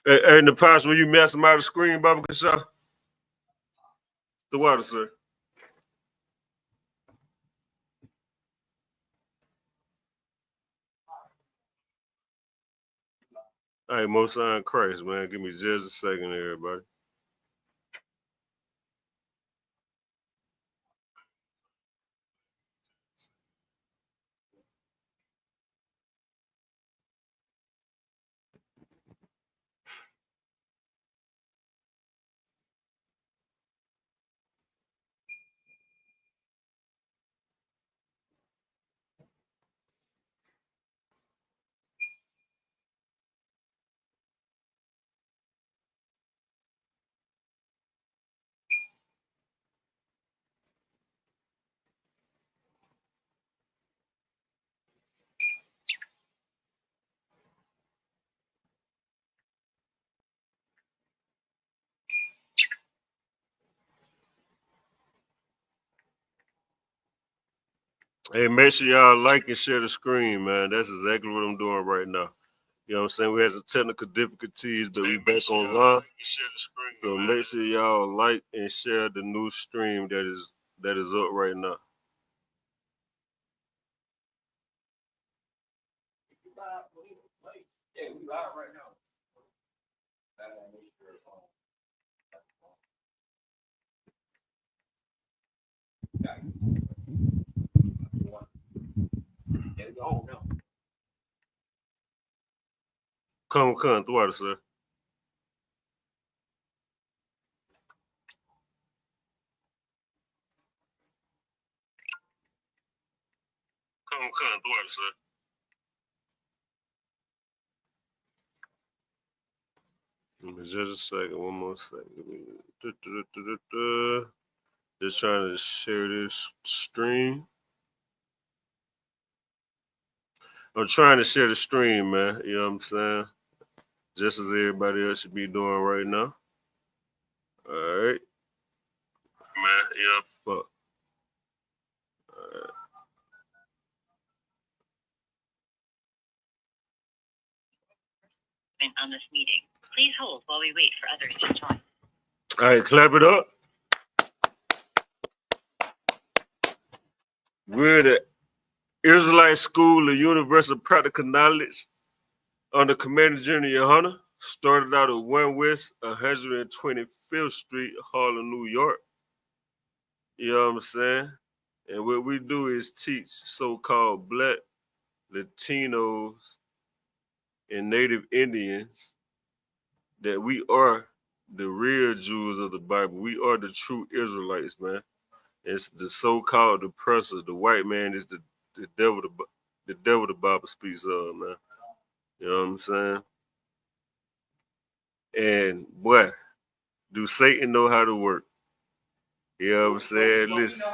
Hey, in the past, when you mess them out of the screen, Baba Kasha, the water, sir. All right, most on Christ, man. Give me just a second, everybody. Hey, make sure y'all like and share the screen, man. That's exactly what I'm doing right now. You know what I'm saying? We had some technical difficulties, but we back online. So make sure y'all like and share the new stream that is up right now. Come, throughout, sir. Come, throughout, sir. Just a second, one more second. Just trying to share this stream. I'm trying to share the stream, man. You know what I'm saying? Just as everybody else should be doing right now. All right. Man, yeah, fuck. All right. On this meeting. Please hold while we wait for others to join. All right, clap it up. We're the Israelite School of Universal Practical Knowledge under Commander General Hunter. Started out at 1 West 125th Street, Harlem, New York. You know what I'm saying? And what we do is teach so-called Black, Latinos, and Native Indians that we are the real Jews of the Bible. We are the true Israelites, man. It's the so-called oppressor. The white man is the devil. The devil the Bible speaks of, man. You know what I'm saying? And boy, do Satan know how to work? You know what I'm saying? Listen,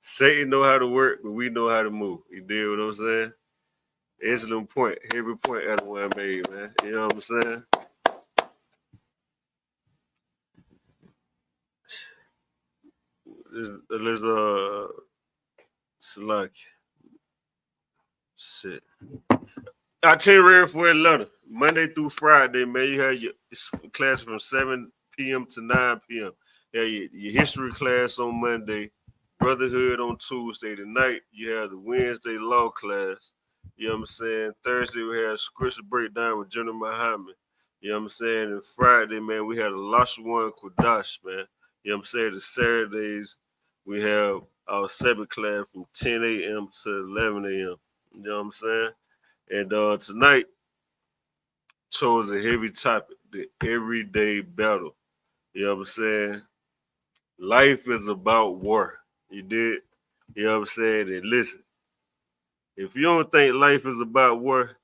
Satan know how to work, but we know how to move. You deal what I'm saying? Excellent point. Every point everyone made, man. You know what I'm saying? Let's select shit. Itinerary for Atlanta, Monday through Friday, man. You have your class from 7 p.m. to 9 p.m. You have your history class on Monday, Brotherhood on Tuesday. Tonight, you have the Wednesday law class. You know what I'm saying? Thursday, we have scripture breakdown with General Muhammad. You know what I'm saying? And Friday, man, we had a Lashawan Kodash, man. You know what I'm saying? The Saturdays, we have our Sabbath class from 10 a.m. to 11 a.m. You know what I'm saying? And tonight chose a heavy topic, the everyday battle. You know what I'm saying? Life is about war. You did? You know what I'm saying? And listen, if you don't think life is about war,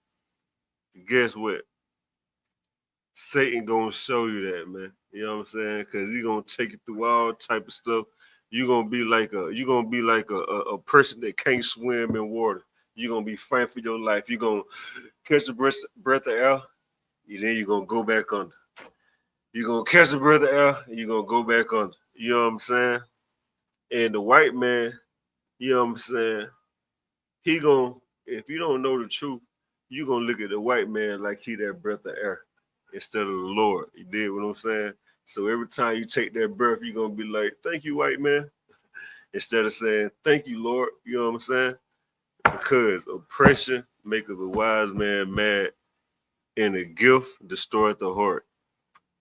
guess what? Satan gonna show you that, man. You know what I'm saying? Cause he gonna take you through all type of stuff. You're gonna be like a person that can't swim in water. You're gonna be fighting for your life. You're gonna catch the breath of air, and then you're gonna go back under. You're gonna catch the breath of air, and you're gonna go back under. You know what I'm saying? And the white man, you know what I'm saying? He gonna, if you don't know the truth, you gonna look at the white man like he that breath of air. instead of the Lord. You did what I'm saying? So every time you take that breath, you're gonna be like, thank you, white man, instead of saying, thank you, Lord. You know what I'm saying? Because oppression maketh a wise man mad, and a gift destroyeth the heart.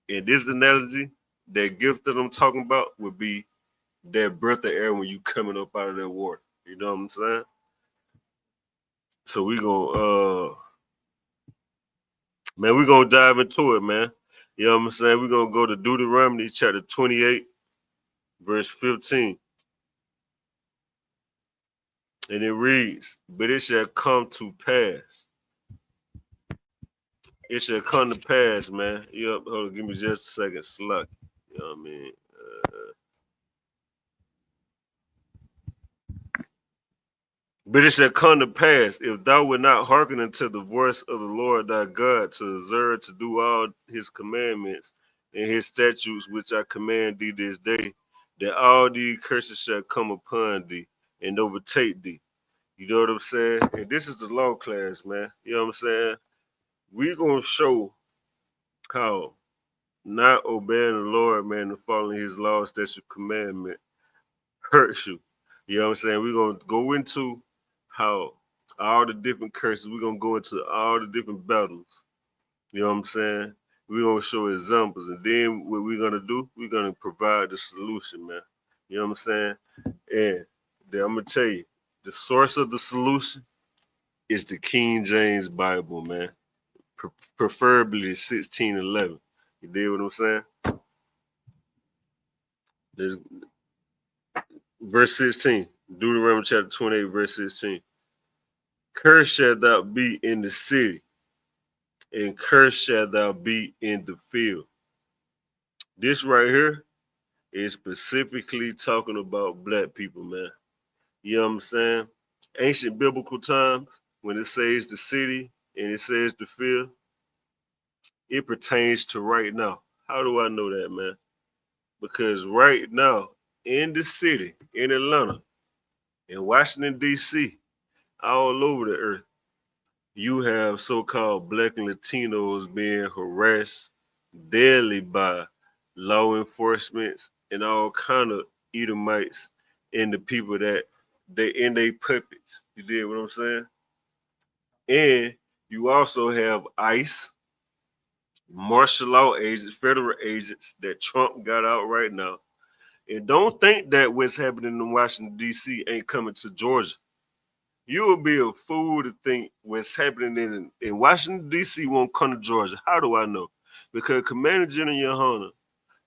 In this analogy, that gift that I'm talking about would be that breath of air when you coming up out of that water. You know what I'm saying? So we gonna man, we're gonna dive into it, man. You know what I'm saying? We're gonna go to Deuteronomy chapter 28, verse 15. And it reads, but it shall come to pass. It shall come to pass, man. Yep, hold on, give me just a second. Sluck. You know what I mean? But it shall come to pass, if thou wilt not hearken unto the voice of the Lord thy God, to observe to do all his commandments and his statutes which I command thee this day, that all these curses shall come upon thee and overtake thee. You know what I'm saying? And this is the law class, man. You know what I'm saying? We're going to show how not obeying the Lord, man, and following his laws, statutes, commandment hurts you. You know what I'm saying? We're going to go into how all the different curses, we're going to go into all the different battles. You know what I'm saying? We're going to show examples. And then what we're going to do, we're going to provide the solution, man. You know what I'm saying? And then I'm going to tell you, the source of the solution is the King James Bible, man. Preferably 1611. You dig what I'm saying? There's verse 16, Deuteronomy chapter 28, verse 16. Cursed shalt thou be in the city, and cursed shalt thou be in the field. This right here is specifically talking about black people, man. You know what I'm saying? Ancient biblical times, when it says the city and it says the field, it pertains to right now. How do I know that, man? Because right now, in the city, in Atlanta, in Washington, D.C., all over the earth, you have so-called black and Latinos being harassed daily by law enforcement and all kind of Edomites and the people that they in they puppets. You did what I'm saying? And you also have ICE, martial law agents, federal agents that Trump got out right now. And don't think that what's happening in Washington, D.C. ain't coming to Georgia. You would be a fool to think what's happening in Washington, D.C. won't come to Georgia. How do I know? Because Commander General Yohana,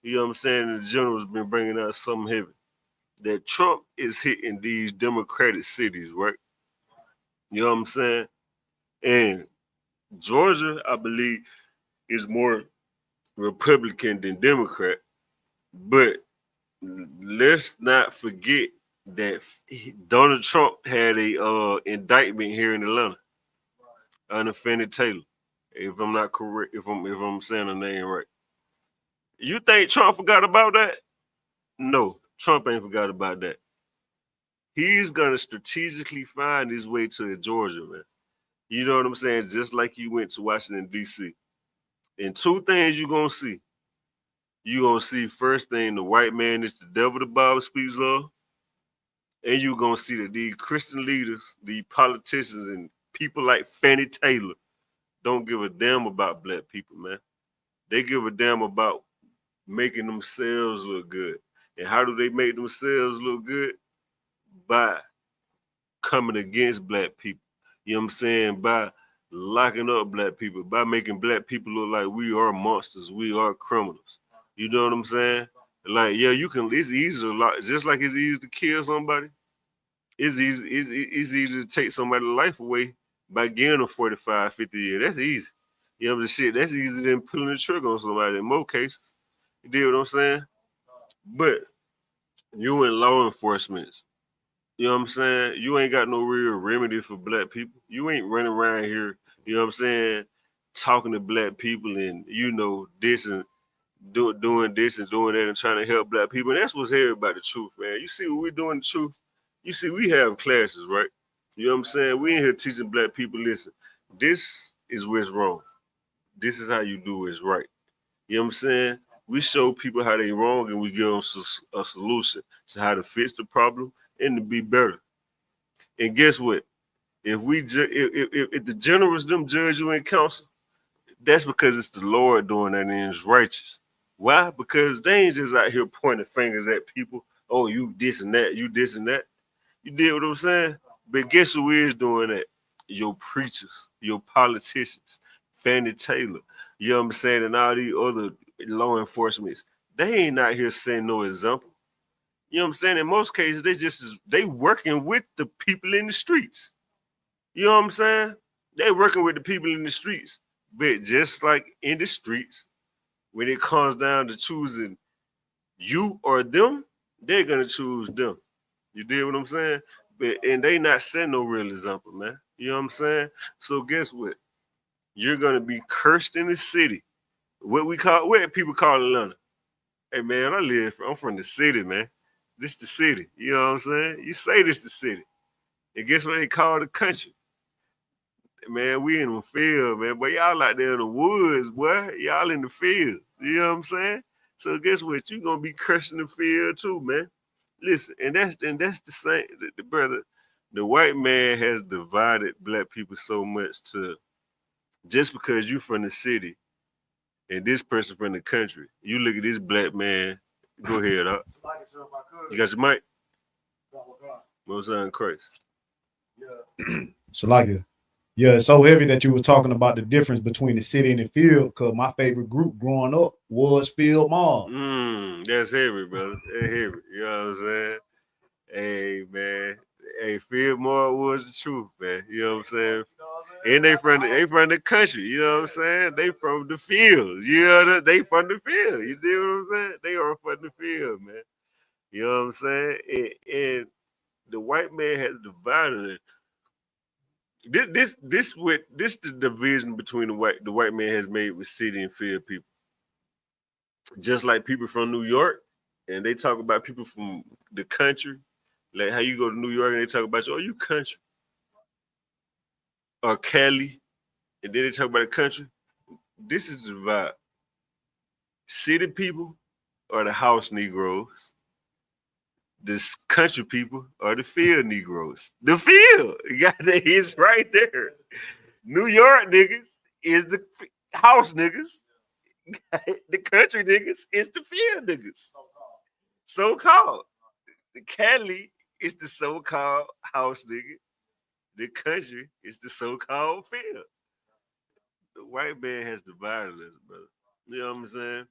you know what I'm saying, the general's been bringing out something heavy. That Trump is hitting these Democratic cities, right? You know what I'm saying? And Georgia, I believe, is more Republican than Democrat. But let's not forget that Donald Trump had a indictment here in Atlanta under Fannie Taylor. If I'm not correct, if I'm saying the name right. You think Trump forgot about that? No, Trump ain't forgot about that. He's gonna strategically find his way to Georgia, man. You know what I'm saying? Just like he went to Washington, D.C. And two things you're gonna see. You're gonna see first thing, the white man is the devil the Bible speaks of. And you're gonna see that these Christian leaders, these politicians, and people like Fannie Taylor don't give a damn about black people, man. They give a damn about making themselves look good. And how do they make themselves look good? By coming against black people. You know what I'm saying? By locking up black people, by making black people look like we are monsters, we are criminals. You know what I'm saying? Like, yeah, you can, it's easy to lock, just like it's easy to kill somebody, it's easy to take somebody's life away by giving them 45, 50 years. That's easy. You know, the shit, that's easier than pulling the trigger on somebody in most cases. You deal what I'm saying? But you in law enforcement, you know what I'm saying? You ain't got no real remedy for black people. You ain't running around here, you know what I'm saying, talking to black people and, you know, this and doing this and doing that and trying to help black people. And that's what's here about the truth, man. You see what we're doing, the truth. You see, we have classes, right? You know what I'm saying? We in here teaching black people, listen, this is what's wrong. this is how you do is right. You know what I'm saying? We show people how they wrong and we give them a solution to how to fix the problem and to be better. And guess what? If if the generals them judge you in council, that's because it's the Lord doing that and it's righteous. Why? Because they ain't just out here pointing fingers at people. Oh, you this and that, you this and that. You did what I'm saying? But guess who is doing that? Your preachers, your politicians, Fannie Taylor, you know what I'm saying, and all these other law enforcements. They ain't out here setting no example. You know what I'm saying? In most cases, they working with the people in the streets. You know what I'm saying? They working with the people in the streets. But just like in the streets, when it comes down to choosing you or them, they're gonna choose them. You did what I'm saying? But and they not setting no real example, man. You know what I'm saying? So guess what? You're gonna be cursed in the city. What people call Atlanta. Hey man, I'm from the city, man. This the city. You know what I'm saying? You say this the city. And guess what they call the country? Man, we in the field, man. But y'all out there in the woods, boy. Y'all in the field. You know what I'm saying? So guess what? You gonna be cursing the field too, man. Listen, and that's the same, the brother. The white man has divided black people so much to just because you from the city and this person from the country, you look at this black man. Go ahead, huh? You got your mic? Most on Christ. So yeah, it's so heavy that you were talking about the difference between the city and the field. Cause my favorite group growing up was Field Mob. That's heavy, brother. That's heavy. You know what I'm saying? Hey, man. Hey, Field Mob was the truth, man. You know what I'm saying? And they from the country. You know what I'm saying? They from the field. You know they from the field. You know what I'm saying? They are from the field, man. You know what I'm saying? And the white man has divided it. This the division between the white man has made with city and field people. Just like people from New York, and they talk about people from the country, like how you go to New York and they talk about you, oh, you country, or Cali, and then they talk about the country. This is the vibe. City people are the house Negroes. The country people are the field Negroes. The field, you got that? It's right there. New York niggas is the house niggas. The country niggas is the field niggas. So-called. The Cali is the so-called house nigga. The country is the so-called field. The white man has divided us, brother. You know what I'm saying?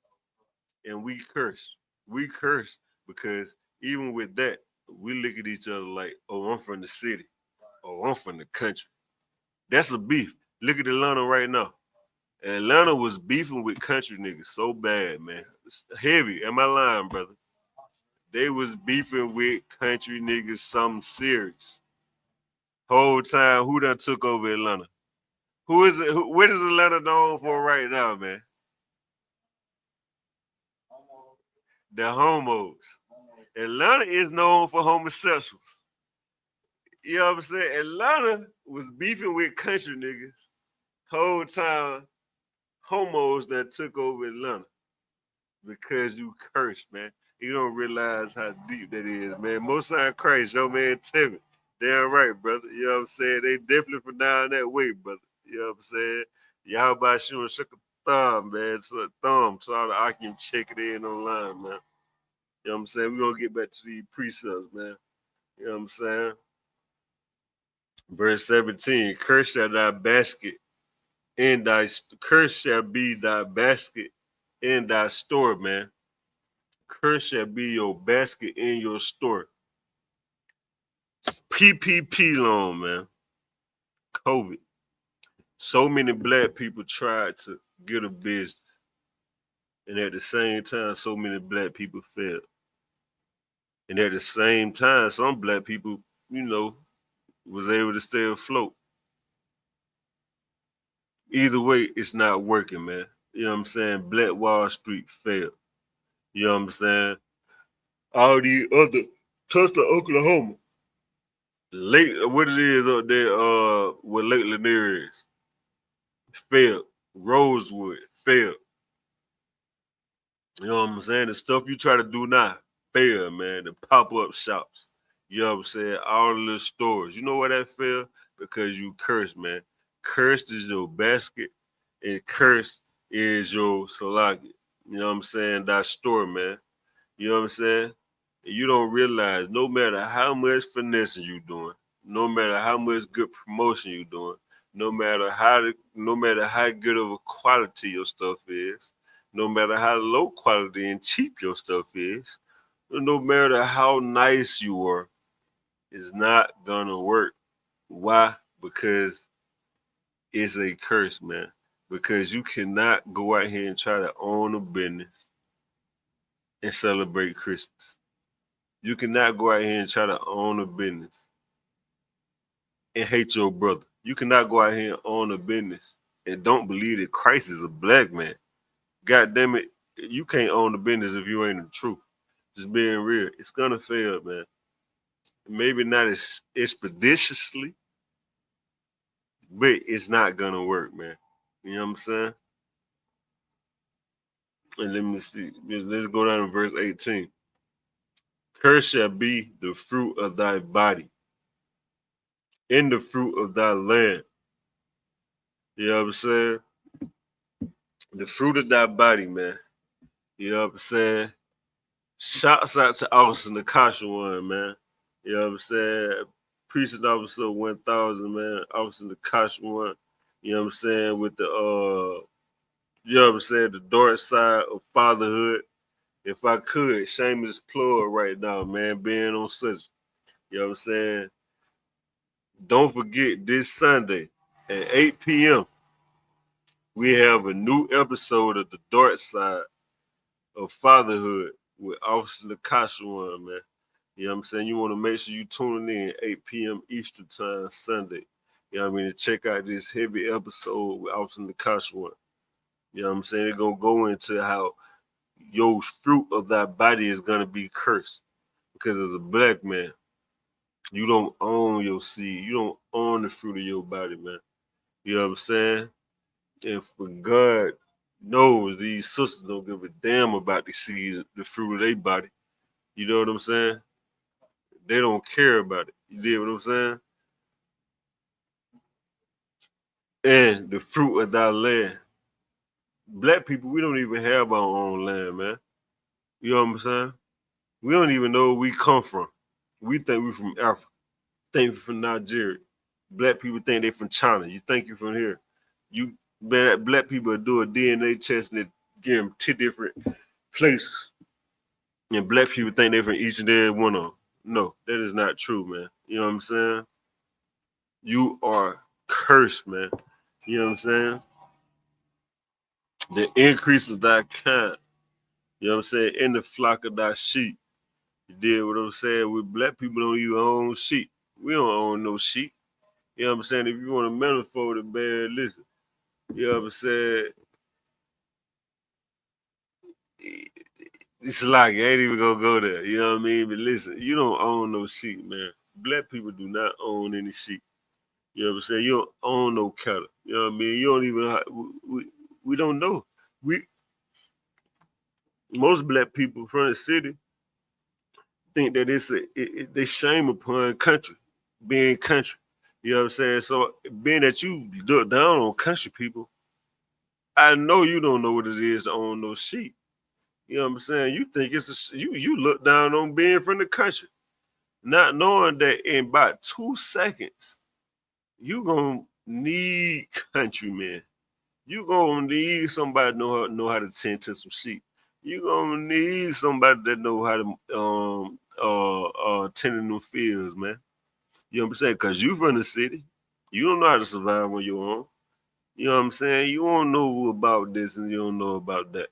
And we curse. We curse because even with that, we look at each other like, oh, I'm from the city. Oh, I'm from the country. That's a beef. Look at Atlanta right now. Atlanta was beefing with country niggas so bad, man. It's heavy. Am I lying, brother? They was beefing with country niggas something serious. Whole time, who done took over Atlanta? Who is it? What is Atlanta known for right now, man? The homos. Atlanta is known for homosexuals. You know what I'm saying? Atlanta was beefing with country niggas. Whole time, homos that took over Atlanta because you cursed, man. You don't realize how deep that is, man. Most of Christ, your man Timmy. Damn right, brother. You know what I'm saying? They definitely from down that way, brother. You know what I'm saying? Y'all about shooting shook a thumb, man. So thumb. So all the Akim check it in online, man. You know what I'm saying? We're gonna get back to the precepts, man. You know what I'm saying? Verse 17, curse shall thy basket in thy curse shall be thy basket in thy store, man. Curse shall be your basket in your store. It's PPP loan, man. COVID. So many black people tried to get a business. And at the same time, so many black people failed. And at the same time, some black people, was able to stay afloat. Either way, it's not working, man. You know what I'm saying? Black Wall Street failed. You know what I'm saying? All the other Tulsa, Oklahoma. Lake, what it is up there, where Lake Lanier is, failed. Rosewood failed. You know what I'm saying? The stuff you try to do now failed, man. The pop-up shops. You know what I'm saying? All the little stores. You know why that failed? Because you cursed, man. Cursed is your basket, and cursed is your salaki. You know what I'm saying? That store, man. You know what I'm saying? And you don't realize no matter how much finessing you doing, no matter how much good promotion you doing, no matter how good of a quality your stuff is, no matter how low quality and cheap your stuff is, no matter how nice you are, it's not gonna work. Why? Because it's a curse, man. Because you cannot go out here and try to own a business and celebrate Christmas. You cannot go out here and try to own a business and hate your brother. You cannot go out here and own a business and don't believe that Christ is a black man. God damn it, you can't own a business if you ain't the truth. Just being real. It's gonna fail, man. Maybe not as expeditiously, but it's not gonna work, man. You know what I'm saying? And let me see. Let's go down to verse 18. Cursed shall be the fruit of thy body, in the fruit of thy land. You know what I'm saying? The fruit of thy body, man. You know what I'm saying? Shouts out to Austin the Kashawan, man. You know what I'm saying? Precinct Officer 1000, man. Austin the Kashawan. You know what I'm saying? With the you know what I'm saying, the dark side of fatherhood. If I could, shameless plug right now, man, being on such, you know what I'm saying? Don't forget this Sunday at 8 p.m. we have a new episode of the dark side of fatherhood with Officer Lakashawan, man. You know what I'm saying? You want to make sure you tune in 8 p.m. Eastern time Sunday. You know what I mean? To check out this heavy episode with Officer Lakashawan. You know what I'm saying? They're going to go into how your fruit of thy body is going to be cursed. Because as a black man, you don't own your seed. You don't own the fruit of your body, man. You know what I'm saying? And for God knows these sisters don't give a damn about the seeds, the fruit of their body. You know what I'm saying? They don't care about it. You get what I'm saying? And the fruit of thy land. Black people, we don't even have our own land, man. You know what I'm saying? We don't even know where we come from. We think we're from Africa. Think we're from Nigeria. Black people think they're from China. You think you're from here. You black people do a DNA test and they give them 2 different places. And black people think they're from each and every one of them. No, that is not true, man. You know what I'm saying? You are cursed, man. You know what I'm saying? The increase of thy kind. You know what I'm saying? In the flock of thy sheep. You did what I'm saying? We black people don't even own sheep. We don't own no sheep. You know what I'm saying? If you want a metaphor to bear, listen. You know what I'm saying? It's like I ain't even gonna go there. You know what I mean? But listen, you don't own no sheep, man. Black people do not own any sheep. You know what I'm saying? You don't own no cattle. You know what I mean? You don't even we don't know. We Most black people from the city think that they shame upon country, being country. You know what I'm saying? So being that you look down on country people, I know you don't know what it is to own those sheep. You know what I'm saying? You think you look down on being from the country, not knowing that in about 2 seconds you gonna need countrymen. You gonna need somebody know how to tend to some sheep. You gonna need somebody that know how to tend in them fields, man. You know what I'm saying? Cause you from the city, you don't know how to survive on your own. You know what I'm saying? You don't know about this and you don't know about that.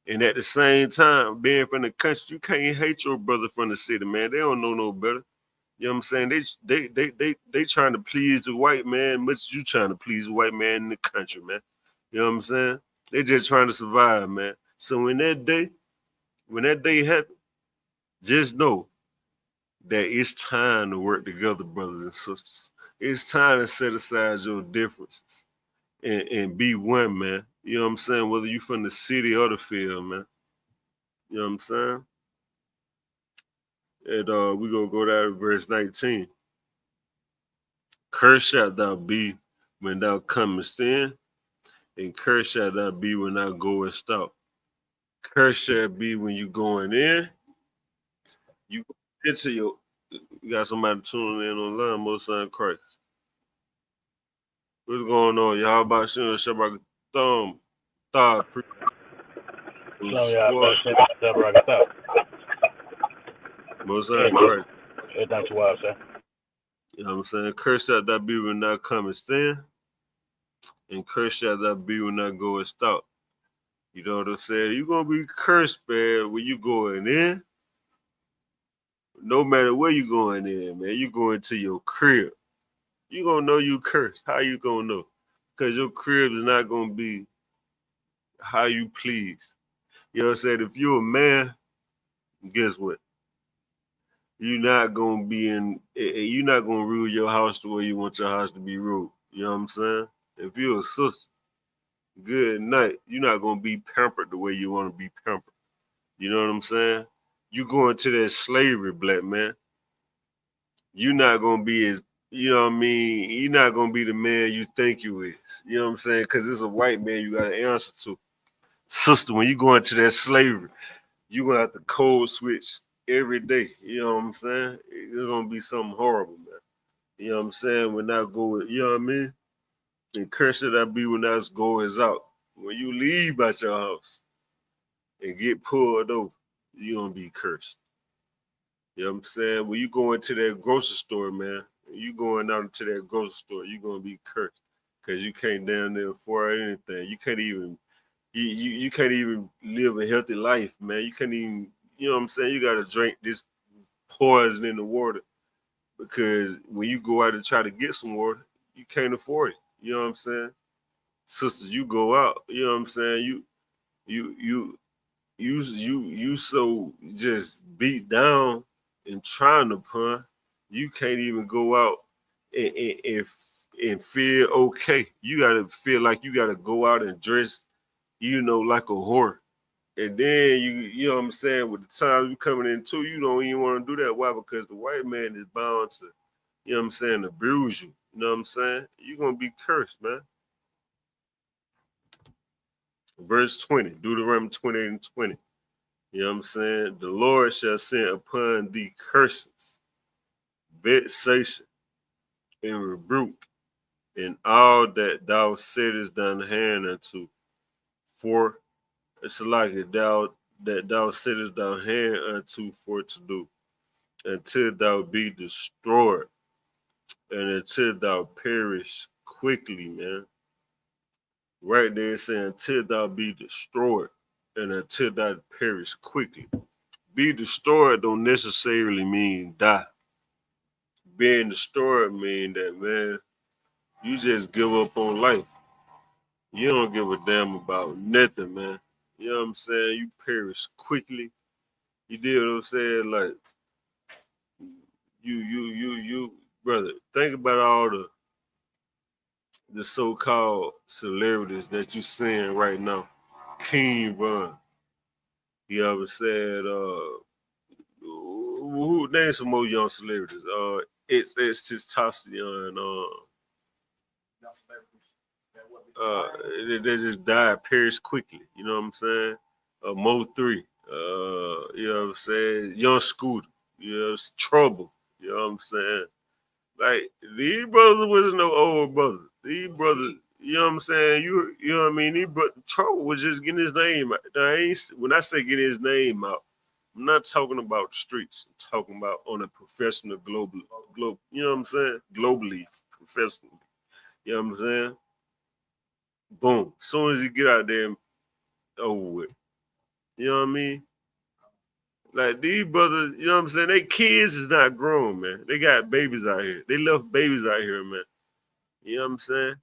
And at the same time, being from the country, you can't hate your brother from the city, man. They don't know no better. You know what I'm saying? They trying to please the white man, much as you trying to please the white man in the country, man. You know what I'm saying? They just trying to survive, man. So when that day happens, just know that it's time to work together, brothers and sisters. It's time to set aside your differences and be one, man. You know what I'm saying? Whether you from the city or the field, man. You know what I'm saying? And we gonna go down to verse 19. Cursed shalt thou be when thou comest in, and cursed shalt thou be when thou goest out. Cursed shall be when you going in. You into your. You got somebody tuning in online, most son Christ. What's going on? Y'all about shooting Shabbat thumb, thought, Shalom, y'all. Baruch most son Christ. Everything's wild, sir. You know what I'm saying? Cursed shalt thou be when thou comest in, and cursed shalt thou be when thou goest out. You know what I'm saying? You're gonna be cursed, man, when you going in. No matter where you going in, man, you going to your crib. You gonna know you cursed. How you gonna know? Because your crib is not gonna be how you please. You know what I'm saying? If you're a man, guess what? You're not gonna be in. You're not gonna rule your house the way you want your house to be ruled. You know what I'm saying? If you're a sister, good night. You're not gonna be pampered the way you want to be pampered. You know what I'm saying? You going to that slavery, black man. You're not gonna be as, you know what I mean? You're not gonna be the man you think you is. You know what I'm saying? Because it's a white man you got to answer to. Sister, when you go into that slavery, you're gonna have to code switch every day. You know what I'm saying? It's gonna be something horrible, man. You know what I'm saying? When I go, you know what I mean? And cursed that I be when I go is out. When you leave out your house and get pulled over, you're gonna be cursed. You know what I'm saying? When you go into that grocery store, man, you going out into that grocery store, you're gonna be cursed. Cause you can't down there afford anything. You can't even you can't even live a healthy life, man. You can't even, you know what I'm saying? You gotta drink this poison in the water because when you go out and try to get some water, you can't afford it. You know what I'm saying? Sisters, you go out, you know what I'm saying? You you so just beat down and trying to pun, you can't even go out and feel okay. You gotta feel like you gotta go out and dress, like a whore. And then you know what I'm saying, with the times you coming in too, you don't even want to do that. Why? Because the white man is bound to, you know what I'm saying, abuse you. You know what I'm saying? You're gonna be cursed, man. Verse 20, Deuteronomy 28 and 20. You know what I'm saying? The Lord shall send upon thee curses, vexation, and rebuke, in all that thou settest thine hand unto. For it's like thou settest thy hand unto for to do, until thou be destroyed, and until thou perish quickly, man. Right there it's saying until thou be destroyed, and until thou perish quickly. Be destroyed don't necessarily mean die. Being destroyed mean that, man, you just give up on life. You don't give a damn about nothing, man. You know what I'm saying? You perish quickly. You did what I'm saying? Like you, brother. Think about all the so-called celebrities that you seeing right now. King Von. He ever said, who name some more young celebrities? It's just Tostian. They just died, perished quickly. You know what I'm saying? Mo 3. You know what I'm saying? Young Scooter. You know, it's Trouble. You know what I'm saying? Like, these brothers wasn't no old brothers. These brothers, you know what I'm saying? You know what I mean? Trouble was just getting his name out. Now, when I say getting his name out, I'm not talking about the streets. I'm talking about on a professional global, you know what I'm saying? Globally, professionally. You know what I'm saying? Boom. As soon as you get out there, over with. You know what I mean? Like these brothers, you know what I'm saying? They kids is not grown, man. They got babies out here. They left babies out here, man. You know what I'm saying?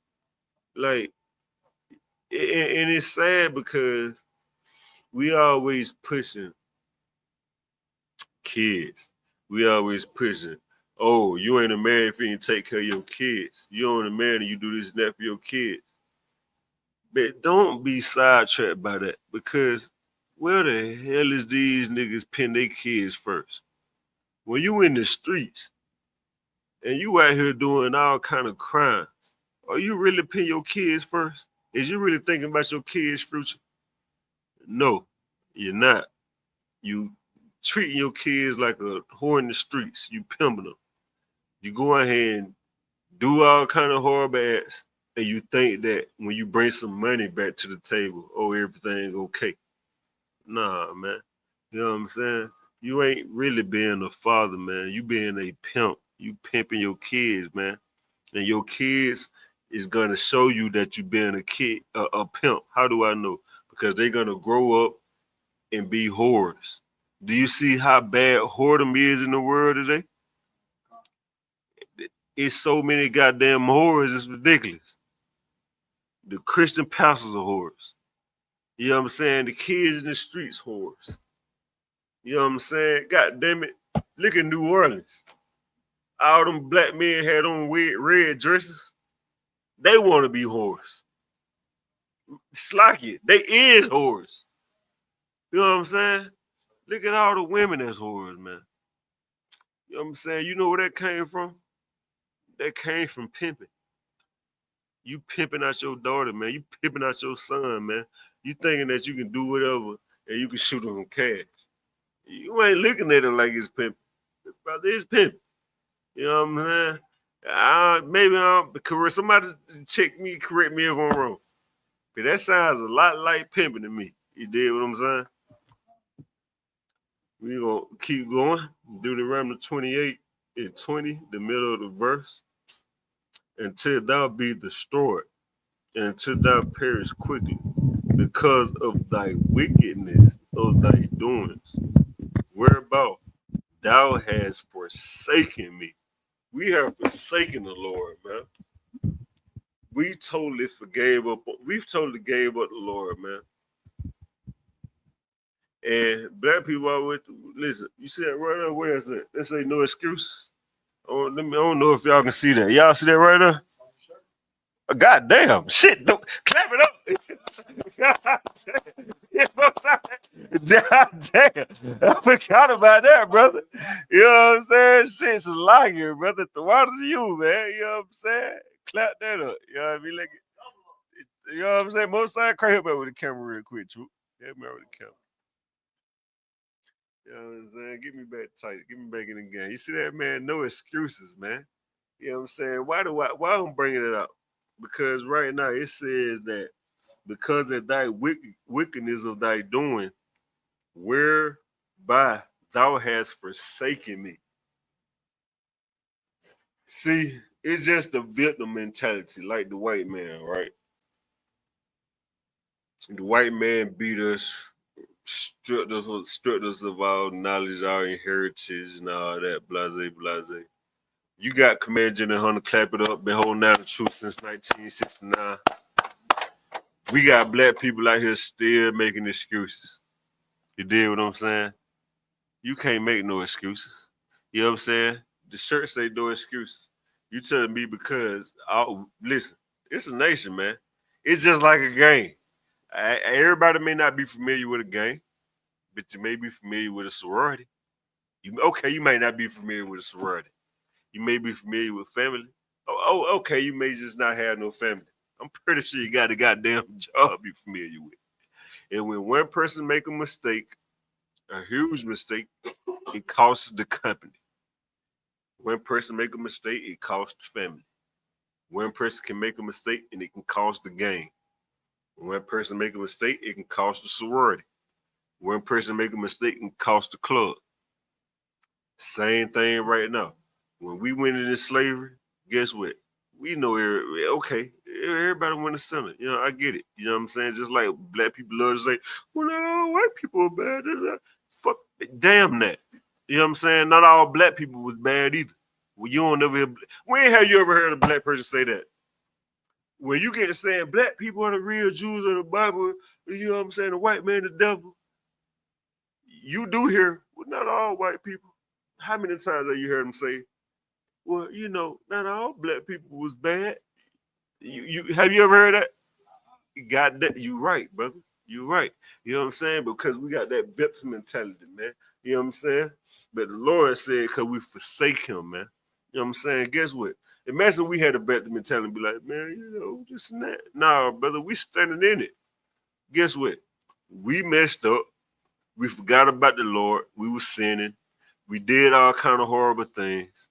Like, and it's sad because we always pushing kids. We always pushing, oh, you ain't a man if you ain't take care of your kids. You ain't a man and you do this and that for your kids. But don't be sidetracked by that because where the hell is these niggas pin their kids first? When you in the streets and you out here doing all kind of crimes, are you really pin your kids first? Is you really thinking about your kids' future? No, you're not. You treating your kids like a whore in the streets. You pimping them. You go ahead and do all kind of horrible acts, and you think that when you bring some money back to the table, oh, everything okay. Nah, man. You know what I'm saying? You ain't really being a father, man. You being a pimp. You pimping your kids, man. And your kids is gonna show you that you being a kid, a pimp. How do I know? Because they're gonna grow up and be whores. Do you see how bad whoredom is in the world today? It's so many goddamn whores, it's ridiculous. The Christian pastors are whores. You know what I'm saying? The kids in the streets whores. You know what I'm saying? God damn it. Look at New Orleans. All them black men had on red dresses. They want to be whores. Slack it. They is whores. You know what I'm saying? Look at all the women that's whores, man. You know what I'm saying? You know where that came from? That came from pimping. You pimping out your daughter, man. You pimping out your son, man. You thinking that you can do whatever and you can shoot them cash. You ain't looking at it like it's pimping. Brother, it's pimping. You know what I'm saying? Maybe somebody check me, correct me if I'm wrong. But that sounds a lot like pimping to me. You did what I'm saying? We gonna keep going. Deuteronomy 28 and 20, the middle of the verse. Until thou be destroyed, and until thou perish quickly, because of thy wickedness of thy doings, whereabout thou hast forsaken me. We have forsaken the Lord, man. We've totally gave up the Lord, man. And black people always listen. You see that right there? Where is it? They say no excuses. I don't know if y'all can see that. Y'all see that right there? God damn, shit, clap it up. God damn. I forgot about that, brother. You know what I'm saying? Shit's a liar, brother. The water to you, man. You know what I'm saying? Clap that up. You know what I mean? Like, you know what I'm saying? Most time, help me with the camera real quick, Troop. Help me with the camera. You know what I'm saying? Get me back tight. Get me back in the game. You see that, man? No excuses, man. You know what I'm saying? Why I'm bringing it up? Because right now it says that because of thy wickedness of thy doing, whereby thou hast forsaken me. See, it's just the victim mentality, like the white man, right? The white man beat us, stripped us of our knowledge, our inheritance, and all that, blase, blase. You got Commander General Hunter, clap it up, been holding down the truth since 1969. We got black people out here still making excuses. You dig what I'm saying? You can't make no excuses. You know what I'm saying? The church say no excuses. You telling me because, listen, it's a nation, man. It's just like a game. Everybody may not be familiar with a game, but you may be familiar with a sorority. You might not be familiar with a sorority. You may be familiar with family. Okay, you may just not have no family. I'm pretty sure you got a goddamn job you're familiar with. And when one person make a mistake, a huge mistake, it costs the company. One person make a mistake, it costs the family. One person can make a mistake and it can cost the game. When one person make a mistake, it can cost the sorority. One person make a mistake and cost the club. Same thing right now. When we went into slavery, guess what? We know, everybody went to center. You know, I get it. You know what I'm saying? Just like black people love to say, well, not all white people are bad. Fuck, damn that. You know what I'm saying? Not all black people was bad either. Well, you don't never hear, when have you ever heard a black person say that? When you get to saying black people are the real Jews of the Bible, you know what I'm saying? The white man, the devil. You do hear, well, not all white people. How many times have you heard them say, well, you know, not all black people was bad. You have you ever heard that? got that. You right, brother. You right. You know what I'm saying? Because we got that victim mentality, man. You know what I'm saying? But the Lord said, because we forsake him, man. You know what I'm saying? Guess what? Imagine we had a victim mentality and be like, man, you know, this and that. Nah, brother, we standing in it. Guess what? We messed up. We forgot about the Lord. We were sinning. We did all kind of horrible things.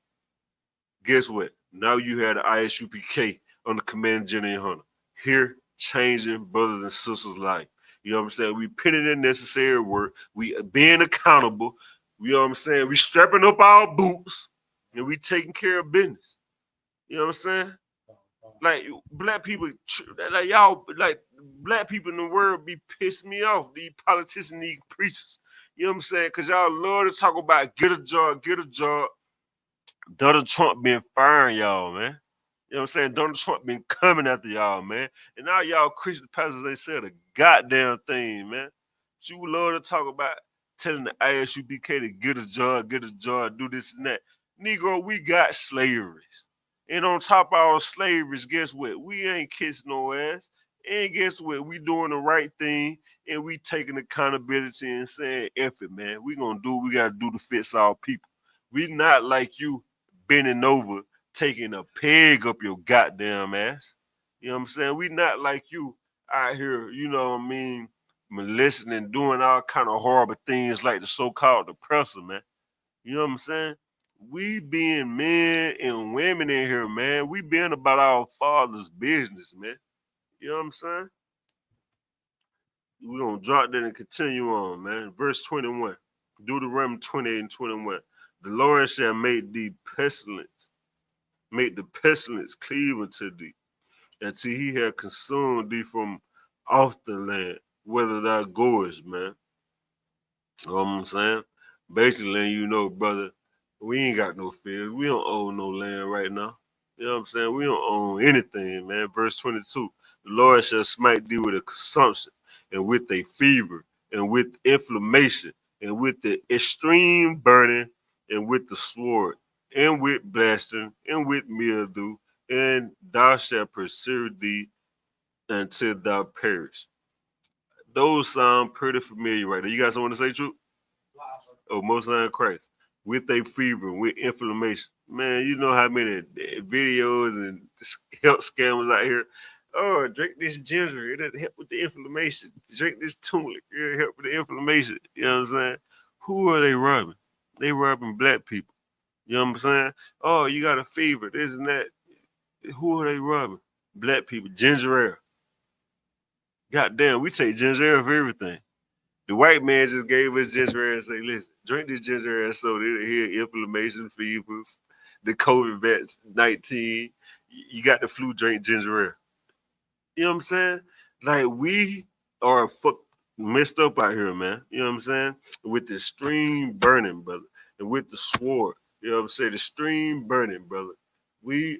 Guess what? Now you had the ISUPK on the Command General Hunter. Here, changing brothers and sisters' life. You know what I'm saying? We putting in necessary work. We being accountable. You know what I'm saying? We strapping up our boots and we taking care of business. You know what I'm saying? Like black people, like y'all, like black people in the world be pissing me off. These politicians, these preachers. You know what I'm saying? Because y'all love to talk about get a job, get a job. Donald Trump been firing y'all, man. You know what I'm saying? Donald Trump been coming after y'all, man. And now y'all Christian pastors ain't said a goddamn thing, man. But you love to talk about telling the ISUPK to get a job, do this and that. Negro, we got slaveries. And on top of our slaveries, guess what? We ain't kissing no ass. And guess what? We doing the right thing and we taking accountability and saying, F it, man. We gonna do what we gotta do to fix our people. We not like you bending over, taking a peg up your goddamn ass. You know what I'm saying? We not like you out here, you know what I mean, molesting and doing all kind of horrible things like the so-called oppressor, man. You know what I'm saying? We being men and women in here, man. We being about our father's business, man. You know what I'm saying? We're going to drop that and continue on, man. Verse 21. Deuteronomy 28 and 21. The Lord shall make the pestilence cleave unto thee, until he have consumed thee from off the land, whether thou goest, man. You know what I'm saying? Basically, letting you know, brother, we ain't got no fear. We don't own no land right now. You know what I'm saying? We don't own anything, man. Verse 22. The Lord shall smite thee with a consumption, and with a fever, and with inflammation, and with the extreme burning, and with the sword, and with blasting, and with mildew, and thou shalt pursue thee until thou perish. Those sound pretty familiar right there. You got someone to say, Truth? Oh, most High Christ. With a fever, with inflammation. Man, you know how many videos and health scammers out here. Oh, drink this ginger. It'll help with the inflammation. Drink this turmeric. It'll help with the inflammation. You know what I'm saying? Who are they robbing? They robbing black people. You know what I'm saying? Oh, you got a fever, this and that. Who are they robbing? Black people. Ginger ale. Goddamn, we take ginger ale for everything. The white man just gave us ginger ale and say, listen, drink this ginger ale so it'll heal inflammation, fevers, the COVID-19. You got the flu, drink ginger ale. You know what I'm saying? Like, we are messed up out here, man. You know what I'm saying? With the extreme burning, brother, and with the sword. You know what I'm saying? The extreme burning, brother. We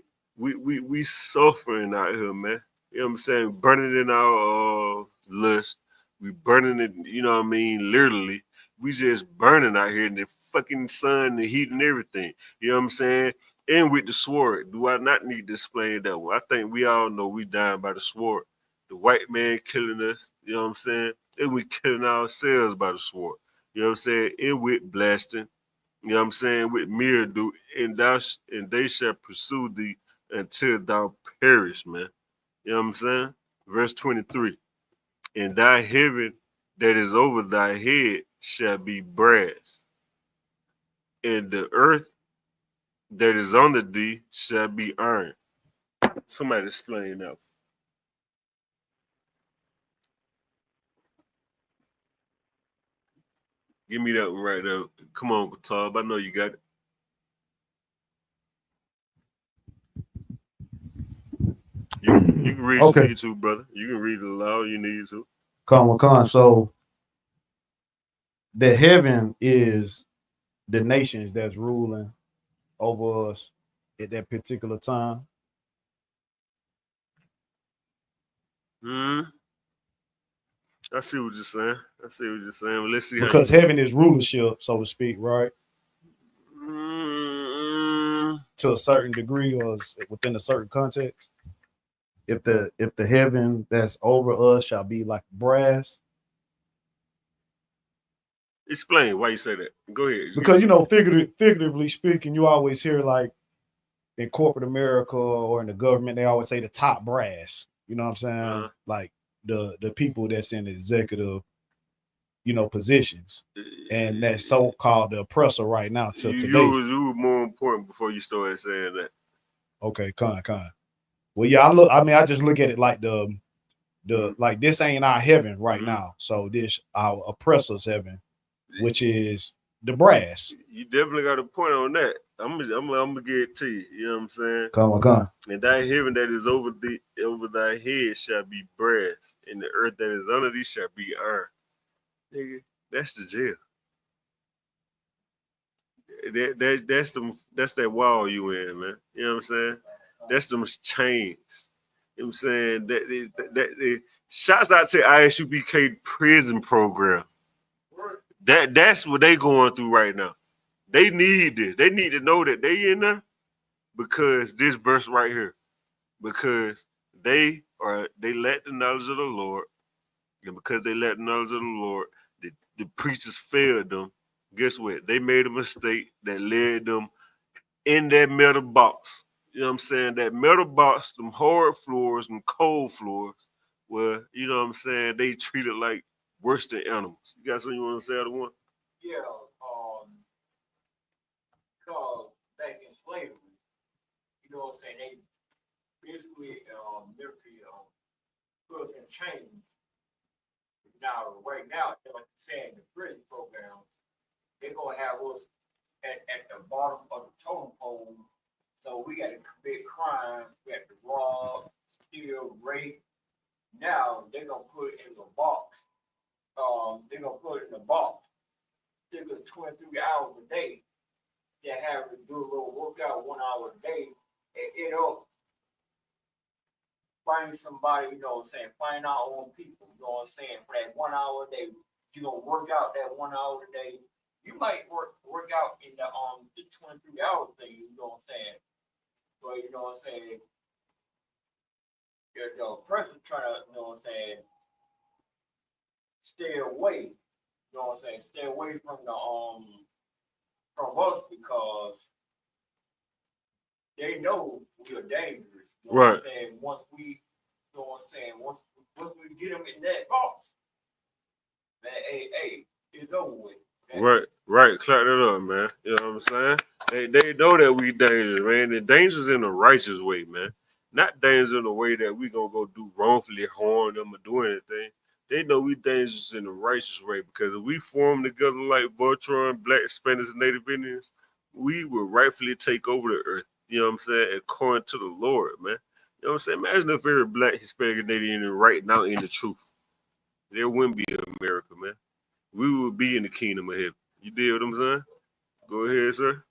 suffering out here, man. You know what I'm saying? Burning in our lust. We burning it, you know what I mean? Literally. We just burning out here in the fucking sun, the heat and everything. You know what I'm saying? And with the sword. Do I not need to explain that one? I think we all know we dying by the sword. The white man killing us, you know what I'm saying? And we killing ourselves by the sword. You know what I'm saying? And with blasting, you know what I'm saying? With mildew, and they shall pursue thee until thou perish, man. You know what I'm saying? Verse 23. And thy heaven that is over thy head shall be brass, and the earth that is under thee shall be iron. Somebody explain that. Give me that one right there. Come on, Talib. I know you got it. You can read it if you need to, brother. You can read it aloud you need to. Con. So the heaven is the nations that's ruling over us at that particular time. I see what you're saying. Well, let's see. Because heaven is rulership, so to speak, right? To a certain degree or within a certain context. if the heaven that's over us shall be like brass. Explain why you say that. Go ahead. Because figuratively speaking, you always hear like in corporate America or in the government, they always say the top brass. You know what I'm saying? Like the people that's in executive, positions, and that so-called the oppressor right now till today. You were more important before you started saying that. Okay, con. Well, yeah, I just look at it like the like this ain't our heaven right now. So this our oppressor's heaven, which is the brass. You definitely got a point on that. I'm gonna get it to you. You know what I'm saying? Come on. And that heaven that is over thy head shall be brass, and the earth that is under thee shall be iron. Nigga, that's the jail. That's that wall you in, man. You know what I'm saying? That's them chains. You know what I'm saying? That shouts out to ISUBK prison program. That's what they going through right now. They need this. They need to know that they in there because this verse right here. Because they let the knowledge of the Lord, and because they let the knowledge of the Lord, the preachers failed them. Guess what? They made a mistake that led them in that metal box. You know what I'm saying? That metal box, them hard floors, them cold floors, where, you know what I'm saying, they treated like worse than animals. You got something you want to say, other one? Yeah, cause back in slavery, you know what I'm saying, they basically literally put us in chains. Now, right now, like you said, the prison program, they're gonna have us at the bottom of the totem pole. So we got to commit crimes, we have to rob, steal, rape. Now they're gonna put it in the box. They're gonna put it in the box. Stick us 23 hours a day. They have to do a little workout 1 hour a day, and find somebody, you know what I'm saying, find our own people, you know what I'm saying, for that 1 hour a day. You're gonna work out that 1 hour a day. You might work out in the 23 hour thing, you know what I'm saying. But you know what I'm saying, the person trying to, you know what I'm saying, stay away. You know what I'm saying, stay away from the from us because they know we are dangerous. You know Right. what I'm saying? Once we, you know what I'm saying, once we get them in that box, man, hey, it's over with. Man. Right. Clap that up, man. You know what I'm saying? They know that we dangerous, man. The danger's in a righteous way, man. Not dangerous in a way that we gonna go do wrongfully harm them or do anything. They know we dangerous in a righteous way because if we form together like Voltron, Black, Spanish, and Native Indians, we will rightfully take over the earth. You know what I'm saying? According to the Lord, man. You know what I'm saying? Imagine if every Black, Hispanic, and Native Indian right now in the truth. There wouldn't be America, man. We would be in the kingdom of heaven. You deal what I'm saying? Go ahead, sir.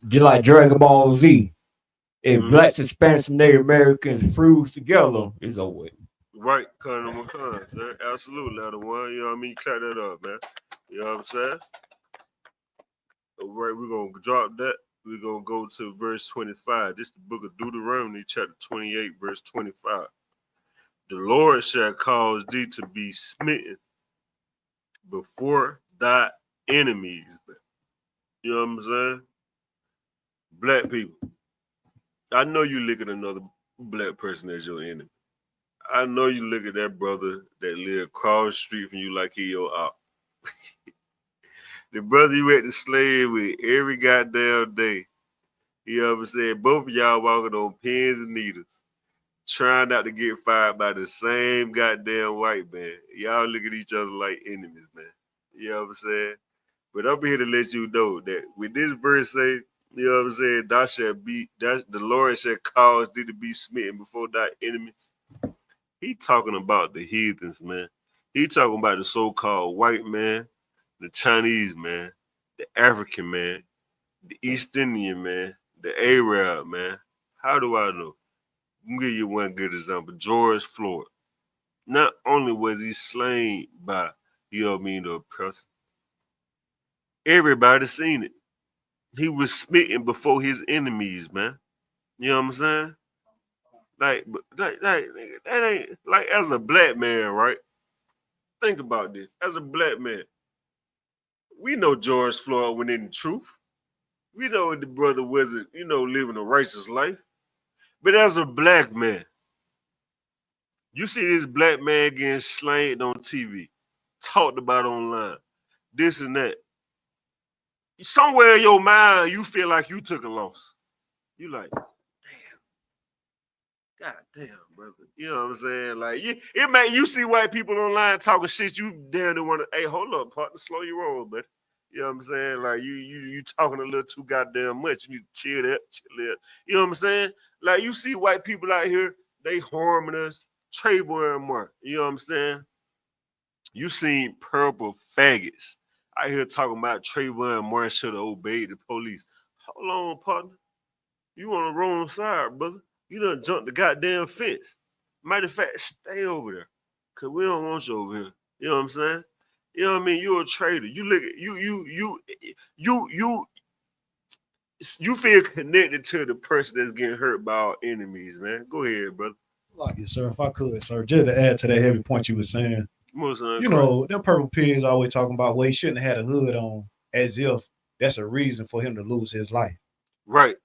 Just like Dragon Ball Z. If Mhm. Blacks, Hispanics, and Native Americans fuse together, it's over with. Right, con, sir. Absolutely, other one. You know what I mean? Clap that up, man. You know what I'm saying? All right, we're going to drop that. We're going to go to verse 25. This is the book of Deuteronomy, chapter 28, verse 25. The Lord shall cause thee to be smitten before thy enemies. You know what I'm saying? Black people. I know you look at another Black person as your enemy. I know you look at that brother that live across the street from you like he your op. The brother you had to slave with every goddamn day. You know what I'm saying? Both of y'all walking on pins and needles, trying not to get fired by the same goddamn white man. Y'all look at each other like enemies, man. You know what I'm saying? But I'm here to let you know that with this verse say, you know what I'm saying, the Lord shall cause thee to be smitten before thy enemies. He talking about the heathens, man. He talking about the so-called white man, the Chinese man, the African man, the East Indian man, the Arab man. How do I know? I'm gonna give you one good example. George Floyd. Not only was he slain by, you know what I mean, the oppressor, everybody seen it. He was smitten before his enemies, man. You know what I'm saying? Nigga, that ain't like as a black man, right? Think about this. As a black man, we know George Floyd went in the truth. We know the brother wasn't, living a racist life. But as a black man, you see this black man getting slanted on TV, talked about online, this and that. Somewhere in your mind, you feel like you took a loss. You like, God damn, brother. You know what I'm saying? Like, it make you see white people online talking shit. You damn to want to, hey, hold up, partner, slow your roll, buddy. You know what I'm saying? Like, you talking a little too goddamn much. You need to chill that. You know what I'm saying? Like, you see white people out here, they harming us. Trayvon Martin. You know what I'm saying? You seen purple faggots out here talking about Trayvon Martin should have obeyed the police. Hold on, partner. You on the wrong side, brother. You done jumped the goddamn fence. Matter of fact, stay over there. Cause we don't want you over here. You know what I'm saying? You know what I mean? You're a traitor. You look at you feel connected to the person that's getting hurt by our enemies, man. Go ahead, brother. Like it, sir. If I could, sir, just to add to that heavy point you were saying, You them purple pigs always talking about, well, he shouldn't have had a hood on, as if that's a reason for him to lose his life. Right.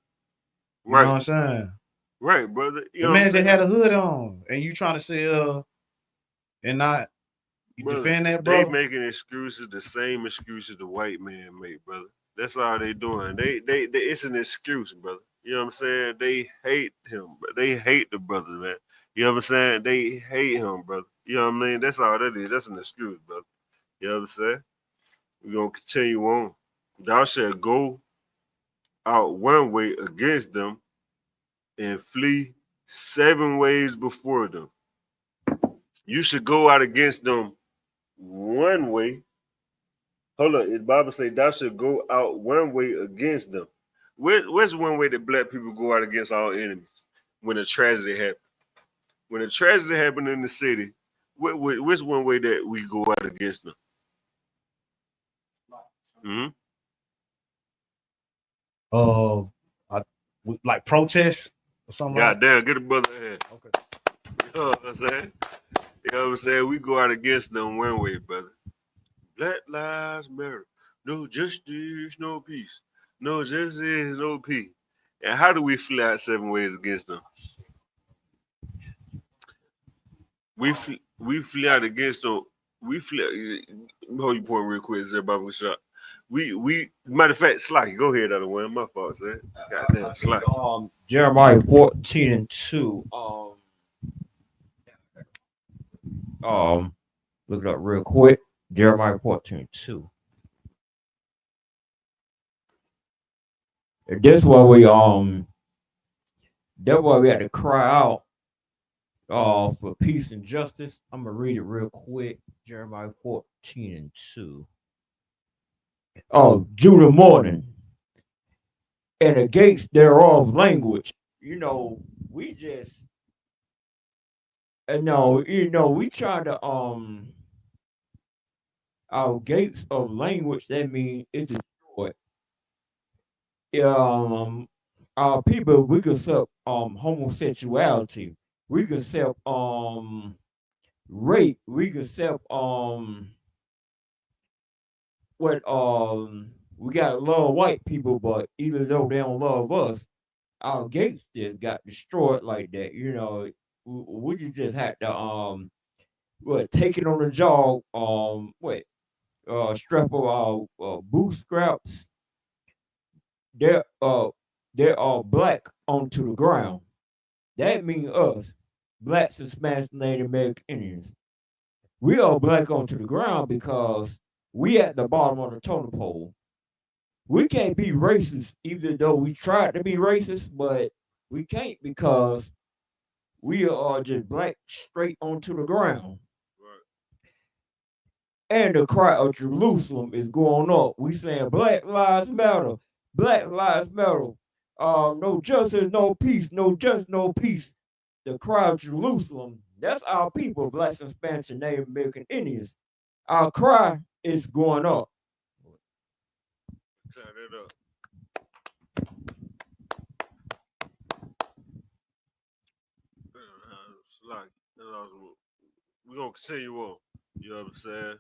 You know what I'm saying? Right, brother. You the know man that had a hood on, and you trying to say, and not defend that, bro. They making excuses, the same excuses the white man make, brother. That's all they doing. They it's an excuse, brother. You know what I'm saying? They hate him, but they hate the brother, man. You know what I'm saying? They hate him, brother. You know what I mean? That's all that is. That's an excuse, brother. You know what I'm saying? We're gonna continue on. Thou shalt go out one way against them and flee 7 ways before them. You should go out against them one way. Hold on, the Bible say thou should go out one way against them. Where's one way that black people go out against our enemies when a tragedy happens? When a tragedy happened in the city, what's one way that we go out against them? Like protests or something. Goddamn, get a brother ahead. Okay. You know what I'm saying? You know what I'm saying? We go out against them one way, brother. Black lives matter. No justice, no peace. No justice, no peace. And how do we flee out 7 ways against them? We flee out against them. We flee. Hold your point real quick, everybody shot. We matter of fact, Sly, go ahead, other one. My fault, sir. Goddamn, Sly. Jeremiah 14:2. Look it up real quick. Jeremiah 14:2. That's why we had to cry out for peace and justice. I'm gonna read it real quick. Jeremiah 14:2. Judah mourning, and the gates thereof language. We just we try to our gates of language, that means it's destroyed. Our people, we could accept homosexuality, we could accept rape, we could accept we gotta love white people, but even though they don't love us, our gates just got destroyed like that. We just had to take it on the jaw, strap of our bootstraps. They're all black onto the ground. That means us, blacks, Hispanics, Native American Indians. We are black onto the ground because we at the bottom of the totem pole. We can't be racist, even though we tried to be racist, but we can't because we are just black straight onto the ground. And the cry of Jerusalem is going up. We saying Black Lives Matter, Black Lives Matter. No justice, no peace, no justice, no peace. The cry of Jerusalem, that's our people, blacks, Hispanics, and Native American Indians. Our cry is going up. Turn it up. Like, we're gonna continue on. You know what I'm saying?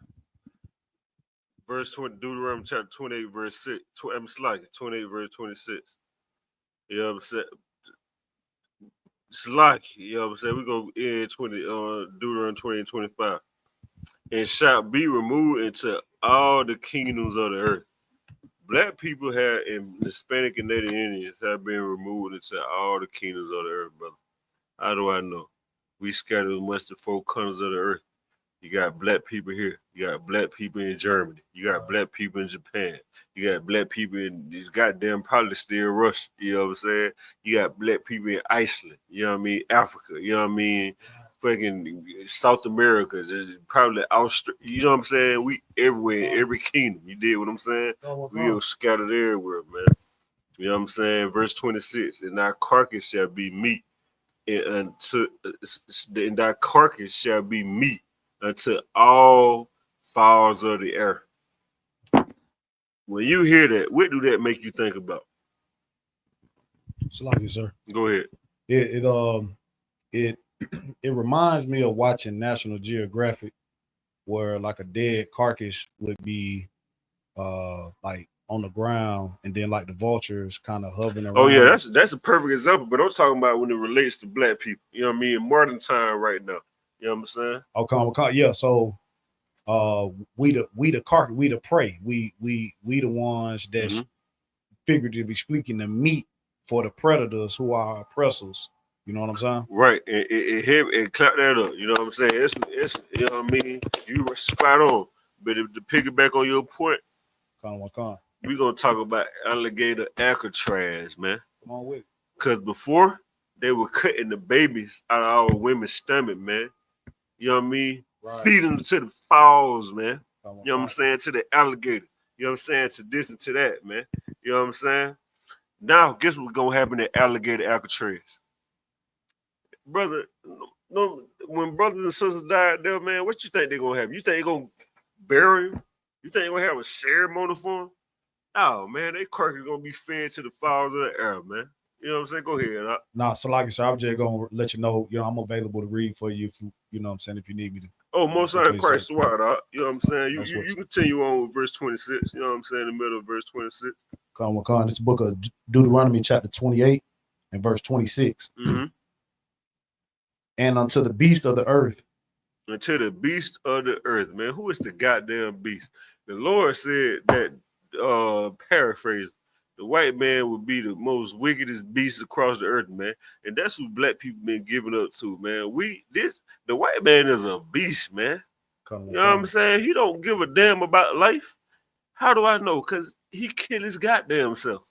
Verse 20, Deuteronomy chapter 28, verse 6. I'm slacking, 28, verse 26. You know what I'm saying? Slack, you know what I'm saying? We're gonna end Deuteronomy 20 and 25. And shall be removed into all the kingdoms of the earth. Black people have and Hispanic and Native Indians have been removed into all the kingdoms of the earth, brother. How do I know? We scattered amongst the four corners of the earth. You got black people here. You got black people in Germany. You got black people in Japan. You got black people in these goddamn probably still Russia. You know what I'm saying? You got black people in Iceland. You know what I mean? Africa. You know what I mean? Fucking South America. Probably Australia. You know what I'm saying? We everywhere, in every kingdom. You did what I'm saying? We are scattered everywhere, man. You know what I'm saying? Verse 26. And thy carcass shall be meat. And thy carcass shall be meat unto all fowls of the air. When you hear that, what do that make you think about? Salakia, sir. Go ahead. It reminds me of watching National Geographic, where like a dead carcass would be like on the ground, and then like the vultures kind of hovering around. Oh yeah, that's a perfect example. But I'm talking about when it relates to black people. You know what I mean? In modern time right now. You know what I'm saying? Okay, yeah. So we the carcass, we the prey. We the ones that's figuratively speaking the meat for the predators who are oppressors. You know what I'm saying? Right. And clap that up. You know what I'm saying? It's you know what I mean? You were spot on. But to piggyback on your point, we're gonna talk about alligator Alcatraz, man. Come on with it. Cause before they were cutting the babies out of our women's stomach, man. You know what I mean? Right. Feed them to the fowls, man. Come on, You know what I'm saying? To the alligator. You know what I'm saying? To this and to that, man. You know what I'm saying? Now, guess what's gonna happen at alligator Alcatraz? Brother, no, when brothers and sisters died there, man, what you think they're gonna have? You think they're gonna bury him? You think they're gonna have a ceremony for him? No, man, they carcass gonna be fed to the fowls of the air, man. You know what I'm saying? Go ahead. Nah, so like I said, I'm just gonna let you know, I'm available to read for you if you know what I'm saying, if you need me to. Oh, most of Christ the water. You know what I'm saying? You continue on with verse 26. You know what I'm saying? In the middle of verse 26. Come. This book of Deuteronomy chapter 28 and verse 26. Mm-hmm. And unto the beast of the earth. Unto the beast of the earth, man. Who is the goddamn beast? The Lord said that, paraphrase, the white man would be the most wickedest beast across the earth, man. And that's who black people been giving up to, man. The white man is a beast, man. You know what I'm saying? He don't give a damn about life. How do I know? Because he killed his goddamn self.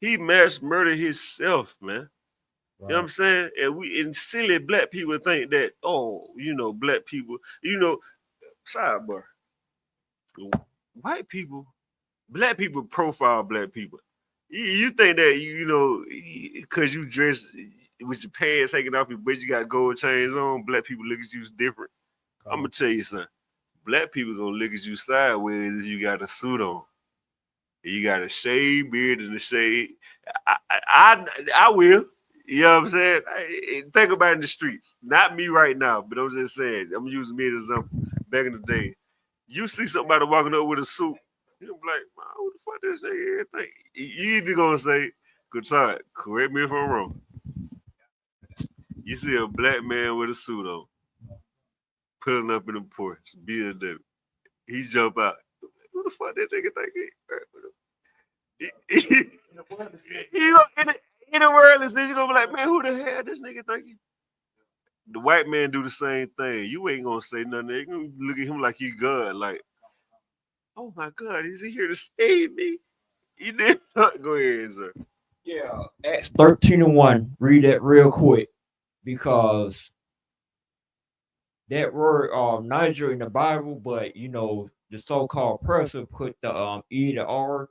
He mass murdered himself, man. Right. You know what I'm saying? And silly black people think that, black people, sidebar. White people, black people profile black people. You think that, because you dress with your pants hanging off your butt, you got gold chains on, black people look at you different. I'm going to tell you something. Black people going to look at you sideways if you got a suit on. You got a shaved beard and a shade. I will. You know what I'm saying? Think about it in the streets. Not me right now, but I'm just saying. I'm using me as an example. Back in the day, you see somebody walking up with a suit, you're like, man, who the fuck this nigga think? You either gonna say, good time, correct me if I'm wrong. You see a black man with a suit on, pulling up in the porch, BMW. He jump out. Who the fuck that nigga think in the world, you're gonna be like, man, who the hell this nigga thinking? The white man do the same thing. You ain't gonna say nothing. You gonna look at him like you God, like, oh my God, is he here to save me? You did not. Go ahead, sir. Yeah, Acts 13:1. Read that real quick, because that word Niger in the Bible, but the so-called person put the E to R,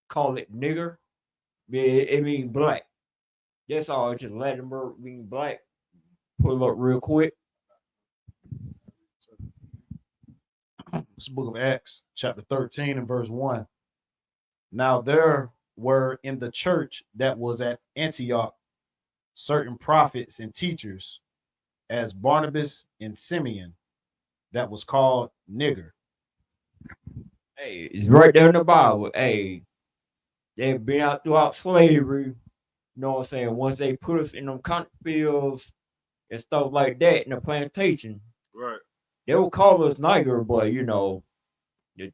call it nigger. It means black. That's all. It's just Latin word mean black. Pull up real quick. This book of Acts, chapter 13 and verse 1. Now there were in the church that was at Antioch certain prophets and teachers, as Barnabas and Simeon that was called nigger. Hey, it's right there in the Bible. Hey, they've been out throughout slavery. You know what I'm saying? Once they put us in them cotton fields and stuff like that in the plantation, Right. they would call us nigger, but you know, the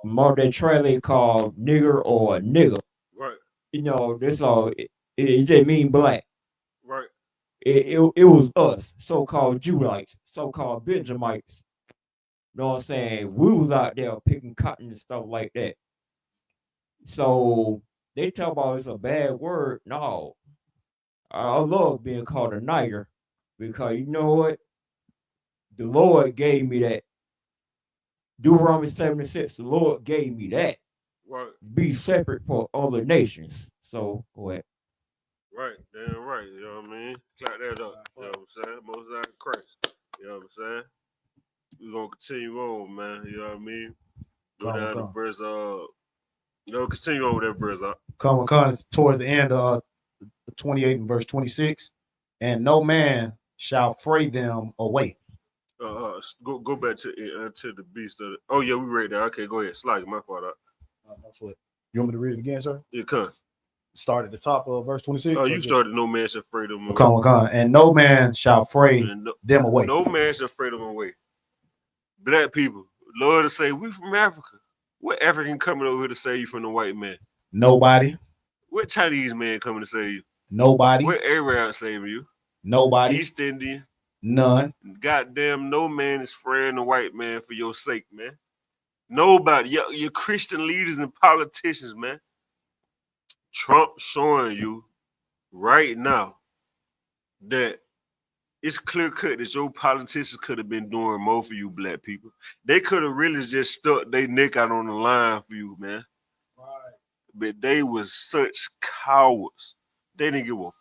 more they translate called nigger or nigger. Right. You know, that's all. It just mean black. Right. It was us, so-called Judites, so-called Benjamites. You know what I'm saying? We was out there picking cotton and stuff like that. So they talk about it's a bad word. No, I love being called a nigger because you know what? The Lord gave me that. Deuteronomy 76, the Lord gave me that. Right. Be separate for other nations. So go ahead. Right. Damn right. You know what I mean? Clap that up. You know what I'm saying? Most High Christ. You know what I'm saying? We're gonna continue on, man. You know what I mean? Go Come, down to come. verse continue on with that verse. Come towards the end of 28 and verse 26. And no man shall fray them away. Go back to the beast of oh yeah, we read that. Okay, go ahead. Slide my part up. That's what you want me to read it again, sir? You come. Start at the top of verse 26. Oh, you started no man shall fray them away. Come. And no man shall fray And them away. no man shall fray them away. Black people, Lord to say, we from Africa. What African coming over here to save you from the white man? Nobody. What Chinese man coming to save you? Nobody. What Arab saving you? Nobody. East Indian. None. Goddamn, no man is fraying the white man for your sake, man. Nobody. Your Christian leaders and politicians, man. Trump showing you right now that it's clear cut that your politicians could have been doing more for you black people. They could have really just stuck their neck out on the line for you, man. Right. But they was such cowards. They didn't give a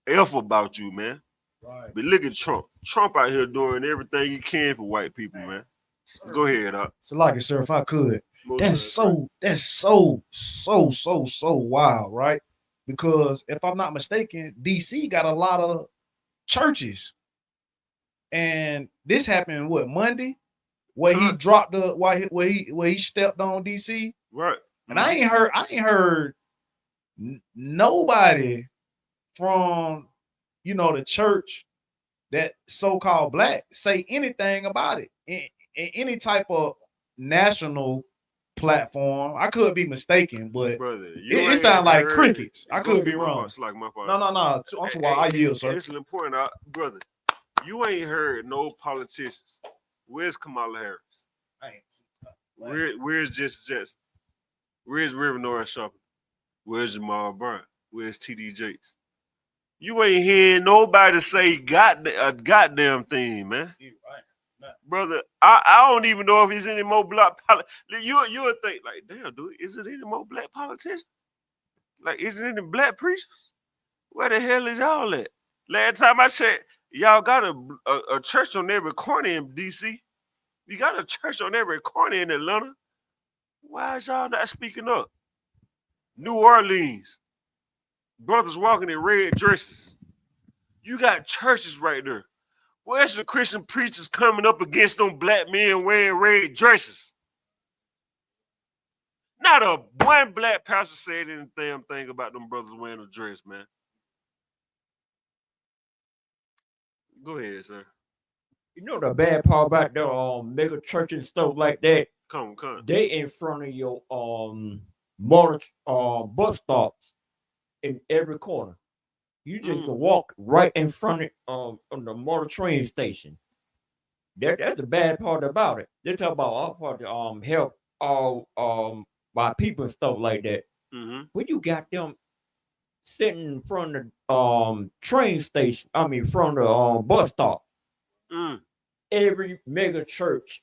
F about you, man. Right. But look at Trump. Trump out here doing everything he can for white people, man. Go ahead, Doc. So like it, sir, if I could. That's so wild, right? Because if I'm not mistaken, DC got a lot of churches. And this happened what Monday, where he dropped where he stepped on DC. Right. And I ain't heard nobody from the church that so-called black say anything about it in any type of national platform. I could be mistaken, but brother, it sounds like crickets. I could be wrong. It's like my fault. No. I'm to why I yield, sir. It's an important out, brother. You ain't heard no politicians. Where's Kamala Harris? Where's Jesse? Where's Reverend Norris Sharpton? Where's Jamal Bryant? Where's TD Jakes? You ain't hearing nobody say a goddamn thing, man. Brother, I don't even know if he's any more black you would think like, damn, dude, is it any more black politicians? Like, is it any black preachers? Where the hell is y'all at? Last time I checked, y'all got a church on every corner in DC. You got a church on every corner in Atlanta. Why is y'all not speaking up? New Orleans, brothers walking in red dresses. You got churches right there. Where's the Christian preachers coming up against them black men wearing red dresses? Not a one black pastor said any damn thing about them brothers wearing a dress, man. Go ahead, sir. You know the bad part about the mega church and stuff like that? Come. They in front of your motor bus stops in every corner. You just can walk right in front of on the motor train station. That's the bad part about it. They talk about our part to help all by people and stuff like that. Mm-hmm. When you got them sitting in front of the train station, front of the bus stop. Every mega church,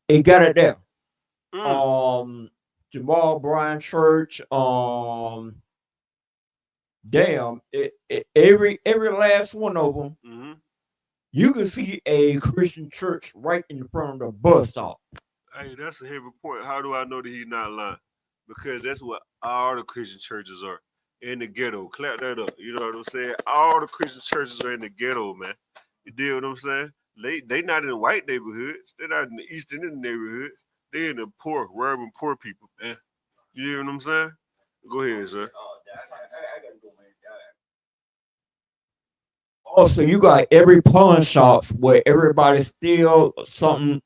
it got it there. Jamal Bryant Church, every last one of them, you can see a Christian church right in front of the bus stop. Hey, that's a heavy point. How do I know that he's not lying? Because that's what all the Christian churches are. In the ghetto. Clap that up. You know what I'm saying? All the Christian churches are in the ghetto, man. You deal what I'm saying? They not in white neighborhoods. They're not in the East Indian neighborhoods. They in the poor, urban poor people, man. You hear what I'm saying? Go ahead, sir. I gotta go, man. Also, you got every pawn shops where everybody steal something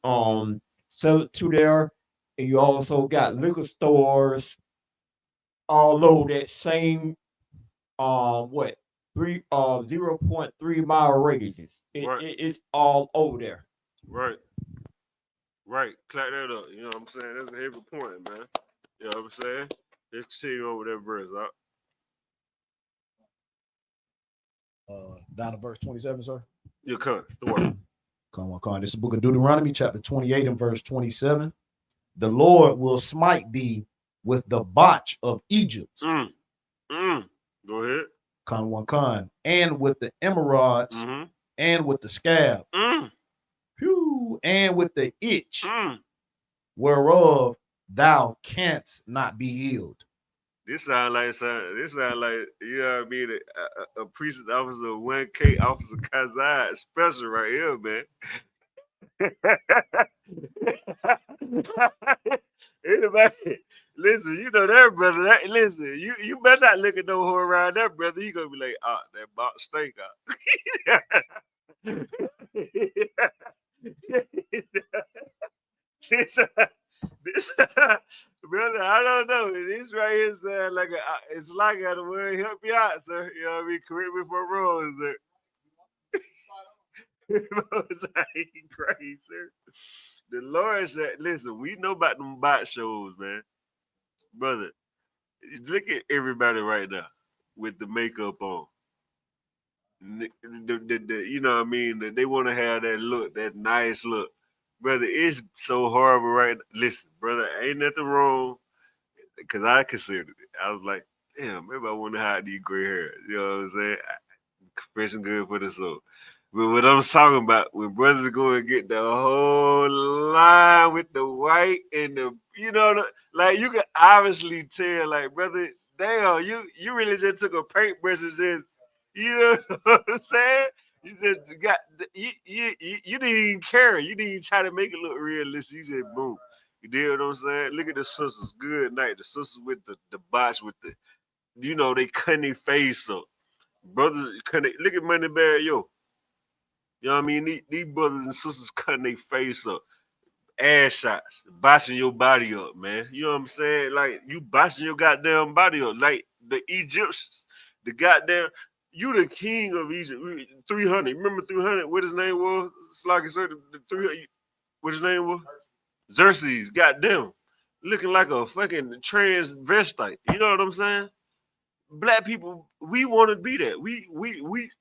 sell it to there, and you also got liquor stores all over that same what 0.3 mile radius. Right. It's all over there. Right. Clap that up. You know what I'm saying? That's a heavy point, man. You know what I'm saying? Let's continue over that verse out. Down to verse 27, sir. You come. The word. Come on. This is the book of Deuteronomy, chapter 28 and verse 27. The Lord will smite thee with the botch of Egypt. Go ahead. And with the emerods, and with the scab, and with the itch, whereof thou canst not be healed. This sound like you know what I mean, a precinct officer, 1K officer Kazai special right here, man. Anybody, listen, you know that brother. Listen, you better not look at no whore around that brother. He gonna be like, that box stink out. This brother, I don't know. This right here sound like it's like the word help you out, sir. You know what I mean? Correct me if I'm wrong, sir. It's like crazy, sir. The Lord said, listen, we know about them bot shows, man. Brother, look at everybody right now with the makeup on. You know what I mean? They want to have that look, that nice look. Brother, it's so horrible right now. Listen, brother, ain't nothing wrong. Because I considered it. I was like, damn, maybe I want to hide these gray hair. You know what I'm saying? Fresh and good for the soul. But what I'm talking about, when brothers go and get the whole line with the white and the, you know, like you can obviously tell, like, brother, damn, you really just took a paintbrush and just, you know what I'm saying? You just got, you didn't even care. You didn't even try to make it look realistic. You just boom. You deal what I'm saying? Look at the sisters. Good night. The sisters with the botch with the, you know, they cutting their face up. Brothers, look at Moneybag Yo. You know what I mean? These brothers and sisters cutting their face up. Ass shots. Botching your body up, man. You know what I'm saying? Like, you botching your goddamn body up. Like the Egyptians. The goddamn, you the king of Egypt. 300. Remember 300? What his name was? It's like it's the 300. What his name was? Xerxes. Goddamn. Looking like a fucking transvestite. You know what I'm saying? Black people, we want to be that. We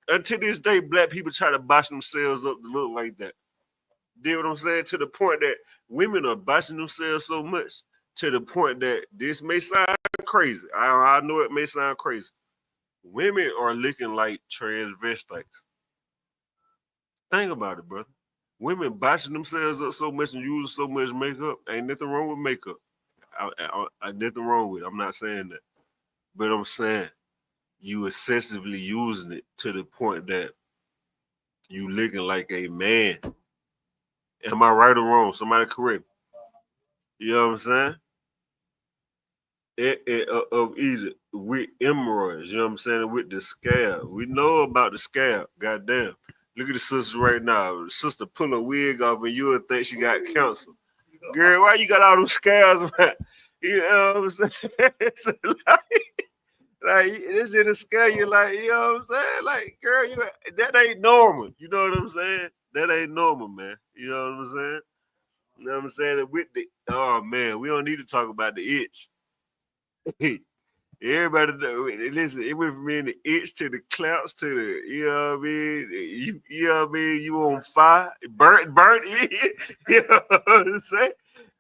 until this day, black people try to botch themselves up to look like that. Deal what I'm saying? To the point that women are botching themselves so much to the point that this may sound crazy. I know it may sound crazy. Women are looking like transvestites. Think about it, brother. Women botching themselves up so much and using so much makeup. Ain't nothing wrong with makeup. Nothing wrong with it. I'm not saying that. But I'm saying you excessively using it to the point that you looking like a man. Am I right or wrong? Somebody correct me. You know what I'm saying? Of Egypt with emeralds, you know what I'm saying? With the scab. We know about the scab. Goddamn. Look at the sister right now. The sister pull a wig off and you would think she got cancer. Girl, why you got all them scabs? You know what I'm saying? It's like this in the scale, you're like, you know what I'm saying? Like, girl, that ain't normal. You know what I'm saying? That ain't normal, man. You know what I'm saying? You know what I'm saying? With the, oh man, we don't need to talk about the itch. Everybody know, listen, it went from being the itch to the clouts to the, you know what I mean? You know what I mean? You on fire, burnt in. You know what I'm saying?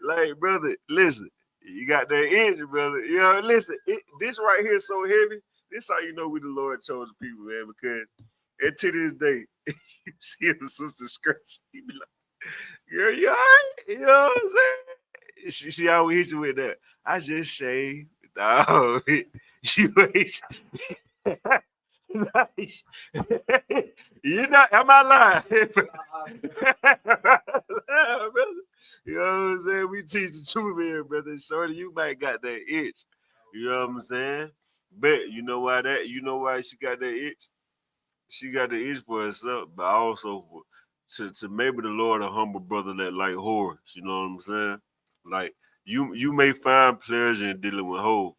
Like, brother, listen. You got that itch, brother. You know, listen, this right here is so heavy. This how you know we the Lord chose people, man, because to this day, you see the sister scratch, you be like, girl, you all right? You know what I'm saying? She always hit you with that. I just shaved. No, you ain't. You not? Am I lying? You know what I'm saying? We teach the truth here, brother. Shorty, you might got that itch. You know what I'm saying? But you know why that? You know why she got that itch? She got the itch for herself, but also to maybe the Lord a humble brother that like horrors. You know what I'm saying? Like you may find pleasure in dealing with hoes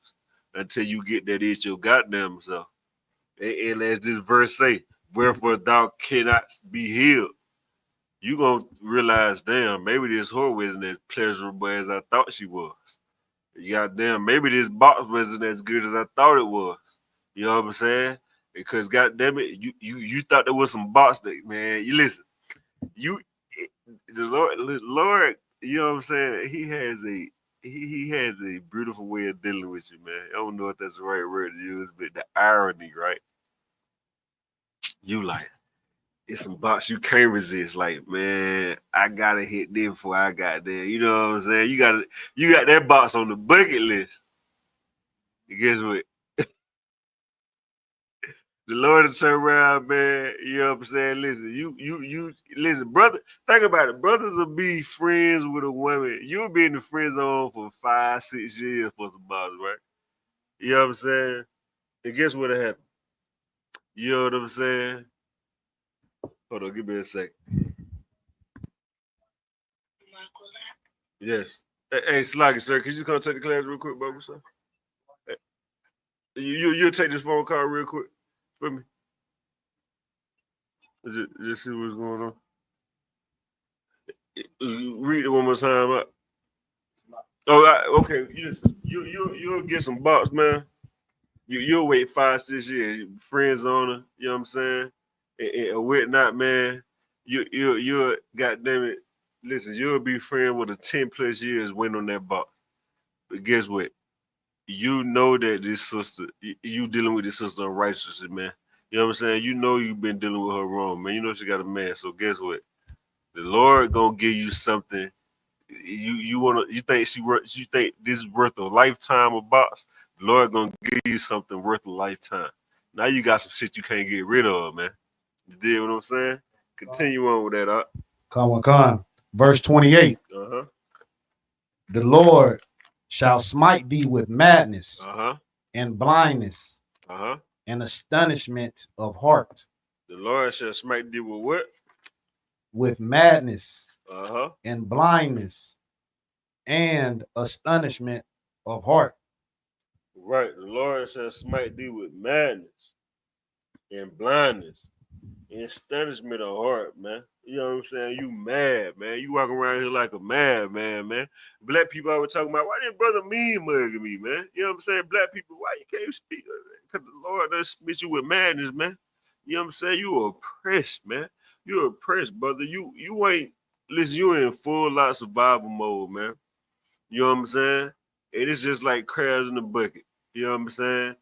until you get that itch your goddamn self. And as this verse say, wherefore thou cannot be healed. You gonna realize, damn, maybe this whore wasn't as pleasurable as I thought she was. Goddamn, maybe this box wasn't as good as I thought it was. You know what I'm saying? Because goddamn it, you thought there was some box that, man. You listen, the Lord, you know what I'm saying? He has a beautiful way of dealing with you, man. I don't know if that's the right word to use, but the irony, right? You like, it's some box you can't resist. Like, man, I gotta hit them before I got there. You know what I'm saying? You got that box on the bucket list. And guess what? The Lord will turn around, man. You know what I'm saying? Listen, you listen, brother. Think about it. Brothers will be friends with a woman. You'll be in the friend zone for 5-6 years for some box, right? You know what I'm saying? And guess what happened? You know what I'm saying? Hold on, give me a second. Yes. Hey, Sluggy, sir, could you come take the class real quick, bro? Sir? Hey, you'll take this phone call real quick for me. Just see what's going on. Read it one more time. Okay. You'll get some box, man. You'll wait 5-6 years. Friends on her, you know what I'm saying? And whatnot, man. You'll goddamn it. Listen, you'll be friend with a 10+ years waiting on that box. But guess what? You know that this sister, you dealing with this sister unrighteously, man. You know what I'm saying? You know you've been dealing with her wrong, man. You know she got a man. So guess what? The Lord gonna give you something. You think this is worth a lifetime of box? The Lord gonna give you something worth a lifetime. Now you got some shit you can't get rid of, man. You did what I'm saying? Continue on with that, Come. Verse 28. Uh-huh. The Lord shall smite thee with madness Uh-huh. and blindness Uh-huh. and astonishment of heart. The Lord shall smite thee with what? With madness Uh-huh. and blindness and astonishment of heart. Right. The Lord shall smite thee with madness and blindness and astonishment of heart, man. You know what I'm saying? You mad, man. You walking around here like a madman, man. Black people always talking about, why didn't brother mean mugging me, man? You know what I'm saying? Black people, why you can't speak? Because the Lord does smite you with madness, man. You know what I'm saying? You oppressed, man. You oppressed, brother. You ain't, listen, you in full lot survival mode, man. You know what I'm saying? And it's just like crabs in the bucket. You know what I'm saying?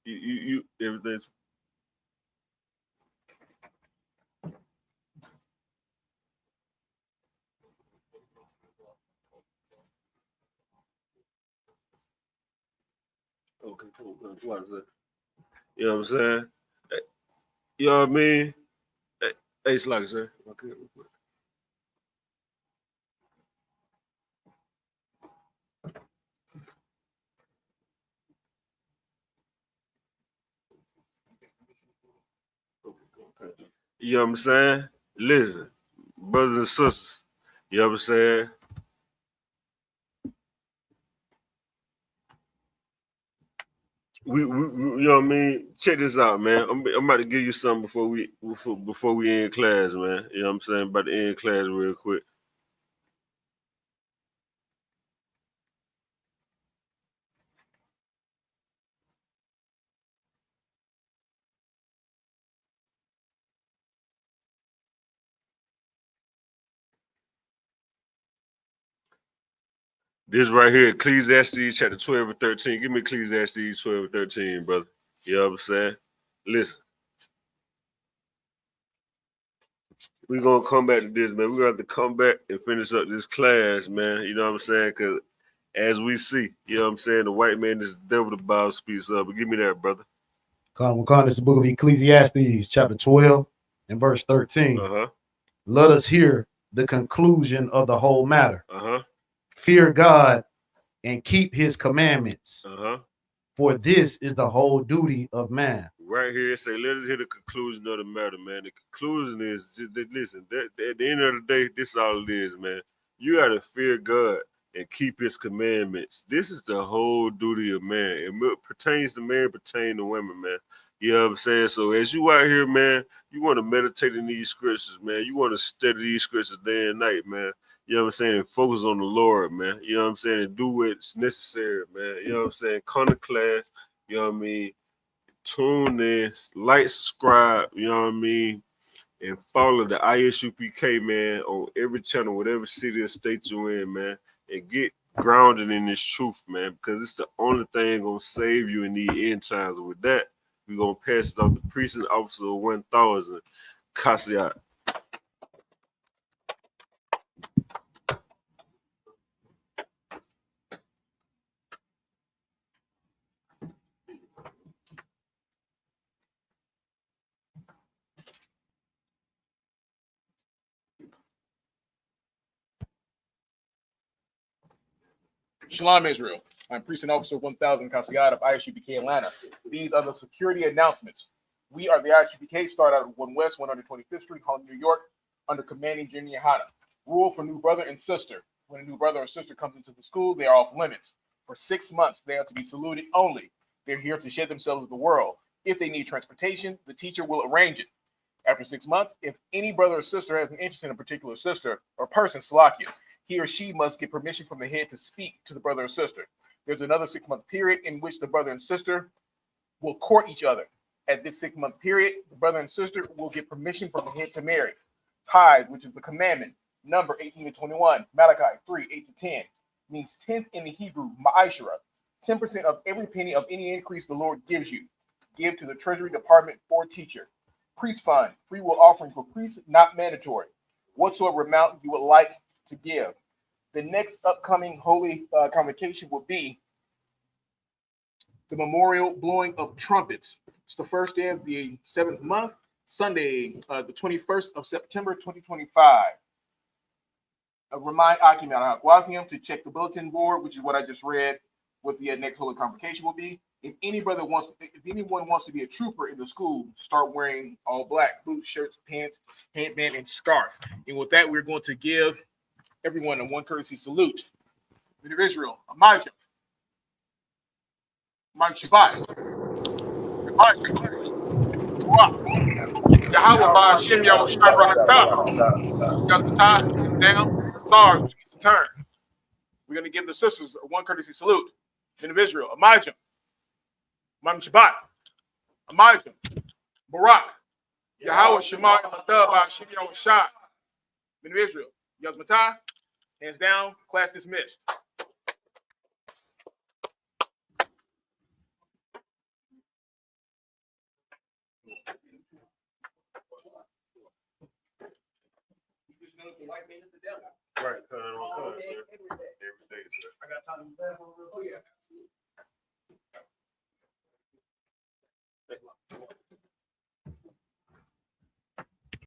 You everything's okay, cool. What is that? You know what I'm saying? You know what I mean? Hey, it's like I said. Okay. You know what I'm saying? Listen, brothers and sisters. You know what I'm saying? We you know what I mean? Check this out, man. I'm about to give you something before we end class, man. You know what I'm saying? About to end class real quick. This right here, Ecclesiastes chapter 12 and 13. Give me Ecclesiastes 12 and 13, brother. You know what I'm saying? Listen. We're going to come back to this, man. We're going to have to come back and finish up this class, man. You know what I'm saying? Because as we see, you know what I'm saying, the white man is the devil, the Bible speaks up. But give me that, brother. Come. This is the book of Ecclesiastes, chapter 12 in verse 13. Uh-huh. Let us hear the conclusion of the whole matter. Uh-huh. Fear God and keep his commandments, Uh-huh. for this is the whole duty of man. Right here, it say, let us hear the conclusion of the matter, man. The conclusion is, listen, at the end of the day, this is all it is, man. You got to fear God and keep his commandments. This is the whole duty of man. It pertains to man, pertains to women, man. You know what I'm saying? So as you out here, man, you want to meditate in these scriptures, man. You want to study these scriptures day and night, man. You know what I'm saying? Focus on the Lord, man. You know what I'm saying? And do what's necessary, man. You know what I'm saying? Come to class, you know what I mean? Tune in, like, subscribe, you know what I mean? And follow the ISUPK, man, on every channel, whatever city or state you're in, man. And get grounded in this truth, man, because it's the only thing gonna save you in these end times. With that, we're gonna pass it off to Precinct Officer 1000, Kasiat. Shalom, Israel. I'm Precinct Officer 1000 Kasiad of ISUPK Atlanta. These are the security announcements. We are the ISUPK, start out at 1 West, 125th Street, Harlem, New York, under commanding Junior Hana. Rule for new brother and sister. When a new brother or sister comes into the school, they are off limits. For 6 months, they are to be saluted only. They're here to shed themselves with the world. If they need transportation, the teacher will arrange it. After 6 months, if any brother or sister has an interest in a particular sister or person, Salakia, he or she must get permission from the head to speak to the brother or sister. There's another 6-month period in which the brother and sister will court each other. At this 6-month period, the brother and sister will get permission from the head to marry. Tithe, which is the commandment, number 18 to 21, Malachi 3, 8 to 10, means 10th in the Hebrew, ma'ashara, 10% of every penny of any increase the Lord gives you. Give to the Treasury Department for teacher. Priest fund, free will offering for priests, not mandatory. Whatsoever amount you would like to give. The next upcoming holy convocation will be the memorial blowing of trumpets. It's the first day of the 7th month, Sunday, the 21st of September, 2025. Remind Akiman Guathium to check the bulletin board, which is what I just read, what the next holy convocation will be. If anyone wants to be a trooper in the school, start wearing all black boots, shirts, pants, headband, and scarf. And with that, we're going to give everyone a one courtesy salute. Men of Israel, Amijah, Mount Shabbat, Yahweh, Ba'ashem, Yahweh, Yakutai, down, Sarge, which means to turn. We're going to give the sisters a one courtesy salute. Men of Israel, Amijah, Mount Shabbat, Amijah, Barak, Yahweh, Shema, Ba'ashem, Yahweh, Shai. Men of Israel, Yazmatai, hands down, class dismissed. Right, every day, sir. I got time to